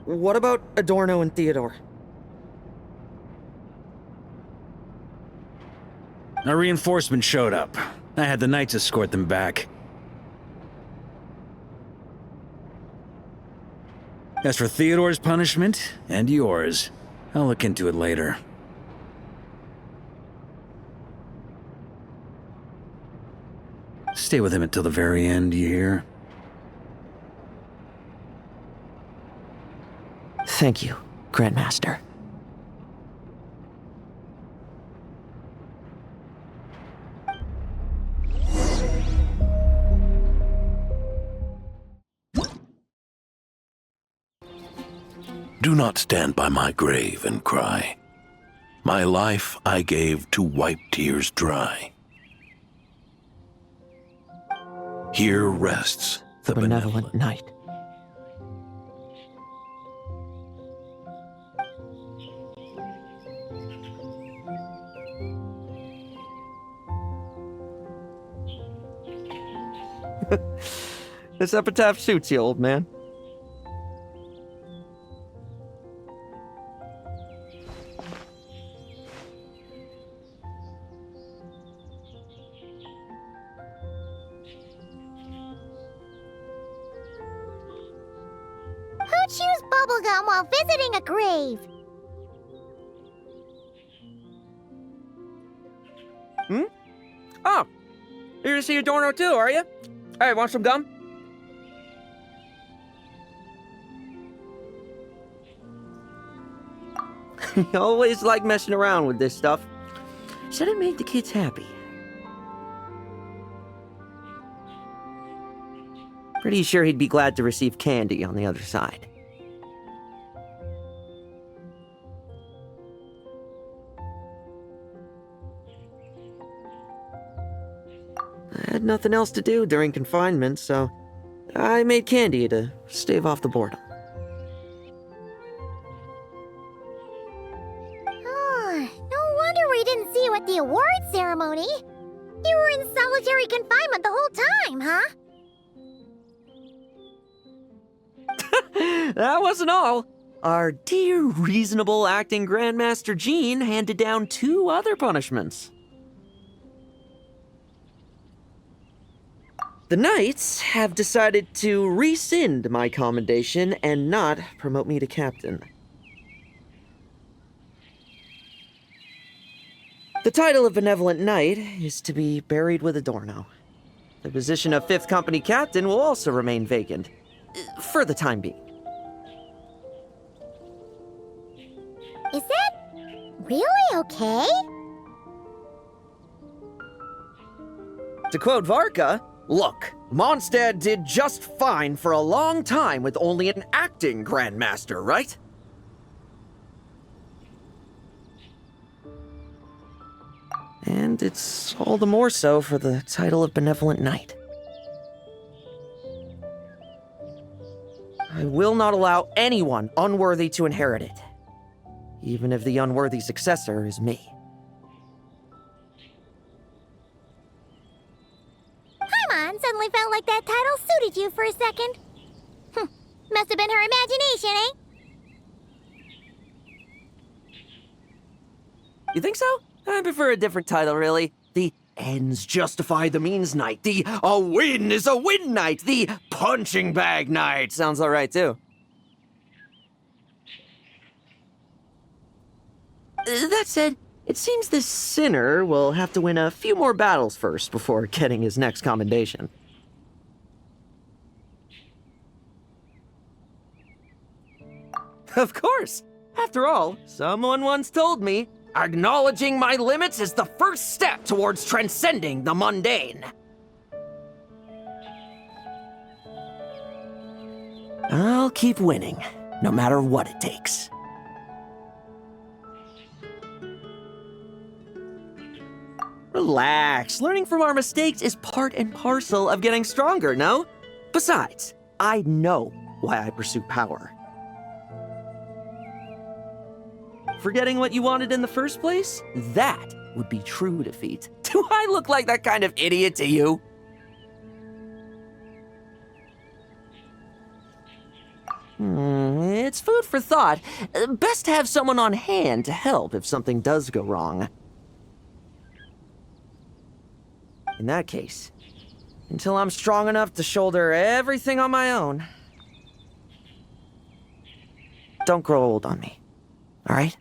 What about Adorno and Theodore? Our reinforcements showed up. I had the Knights escort them back. As for Theodore's punishment, and yours, I'll look into it later. Stay with him until the very end, you hear? Thank you, Grandmaster. Do not stand by my grave and cry. My life I gave to wipe tears dry. Here rests the benevolent Knight. This epitaph suits you, old man. Who chews bubblegum while visiting a grave? Hmm? Oh, you're to see Adorno too, are you? Hey, want some gum? You always like messing around with this stuff. Said it made the kids happy. Pretty sure he'd be glad to receive candy on the other side. I had nothing else to do during confinement, so I made candy to stave off the boredom. No wonder we didn't see you at the award ceremony. You were in solitary confinement the whole time, huh? That wasn't all. Our dear, reasonable acting Grandmaster Jean handed down 2 other punishments. The Knights have decided to rescind my commendation and not promote me to captain. The title of Benevolent Knight is to be buried with Adorno. The position of 5th Company Captain will also remain vacant, for the time being. Is that really okay? To quote Varka, look, Mondstadt did just fine for a long time with only an acting Grandmaster, right? And it's all the more so for the title of Benevolent Knight. I will not allow anyone unworthy to inherit it, even if the unworthy successor is me. Paimon suddenly felt like that title suited you for a second. Must have been her imagination, eh? You think so? I prefer a different title, really. The ends justify the means Knight. The a win is a win Knight. The punching bag Knight. Sounds alright, too. That said, it seems this sinner will have to win a few more battles first before getting his next commendation. Of course. After all, someone once told me, acknowledging my limits is the first step towards transcending the mundane. I'll keep winning, no matter what it takes. Relax. Learning from our mistakes is part and parcel of getting stronger, no? Besides, I know why I pursue power. Forgetting what you wanted in the first place? That would be true defeat. Do I look like that kind of idiot to you? It's food for thought. Best to have someone on hand to help if something does go wrong. In that case, until I'm strong enough to shoulder everything on my own, don't grow old on me, all right?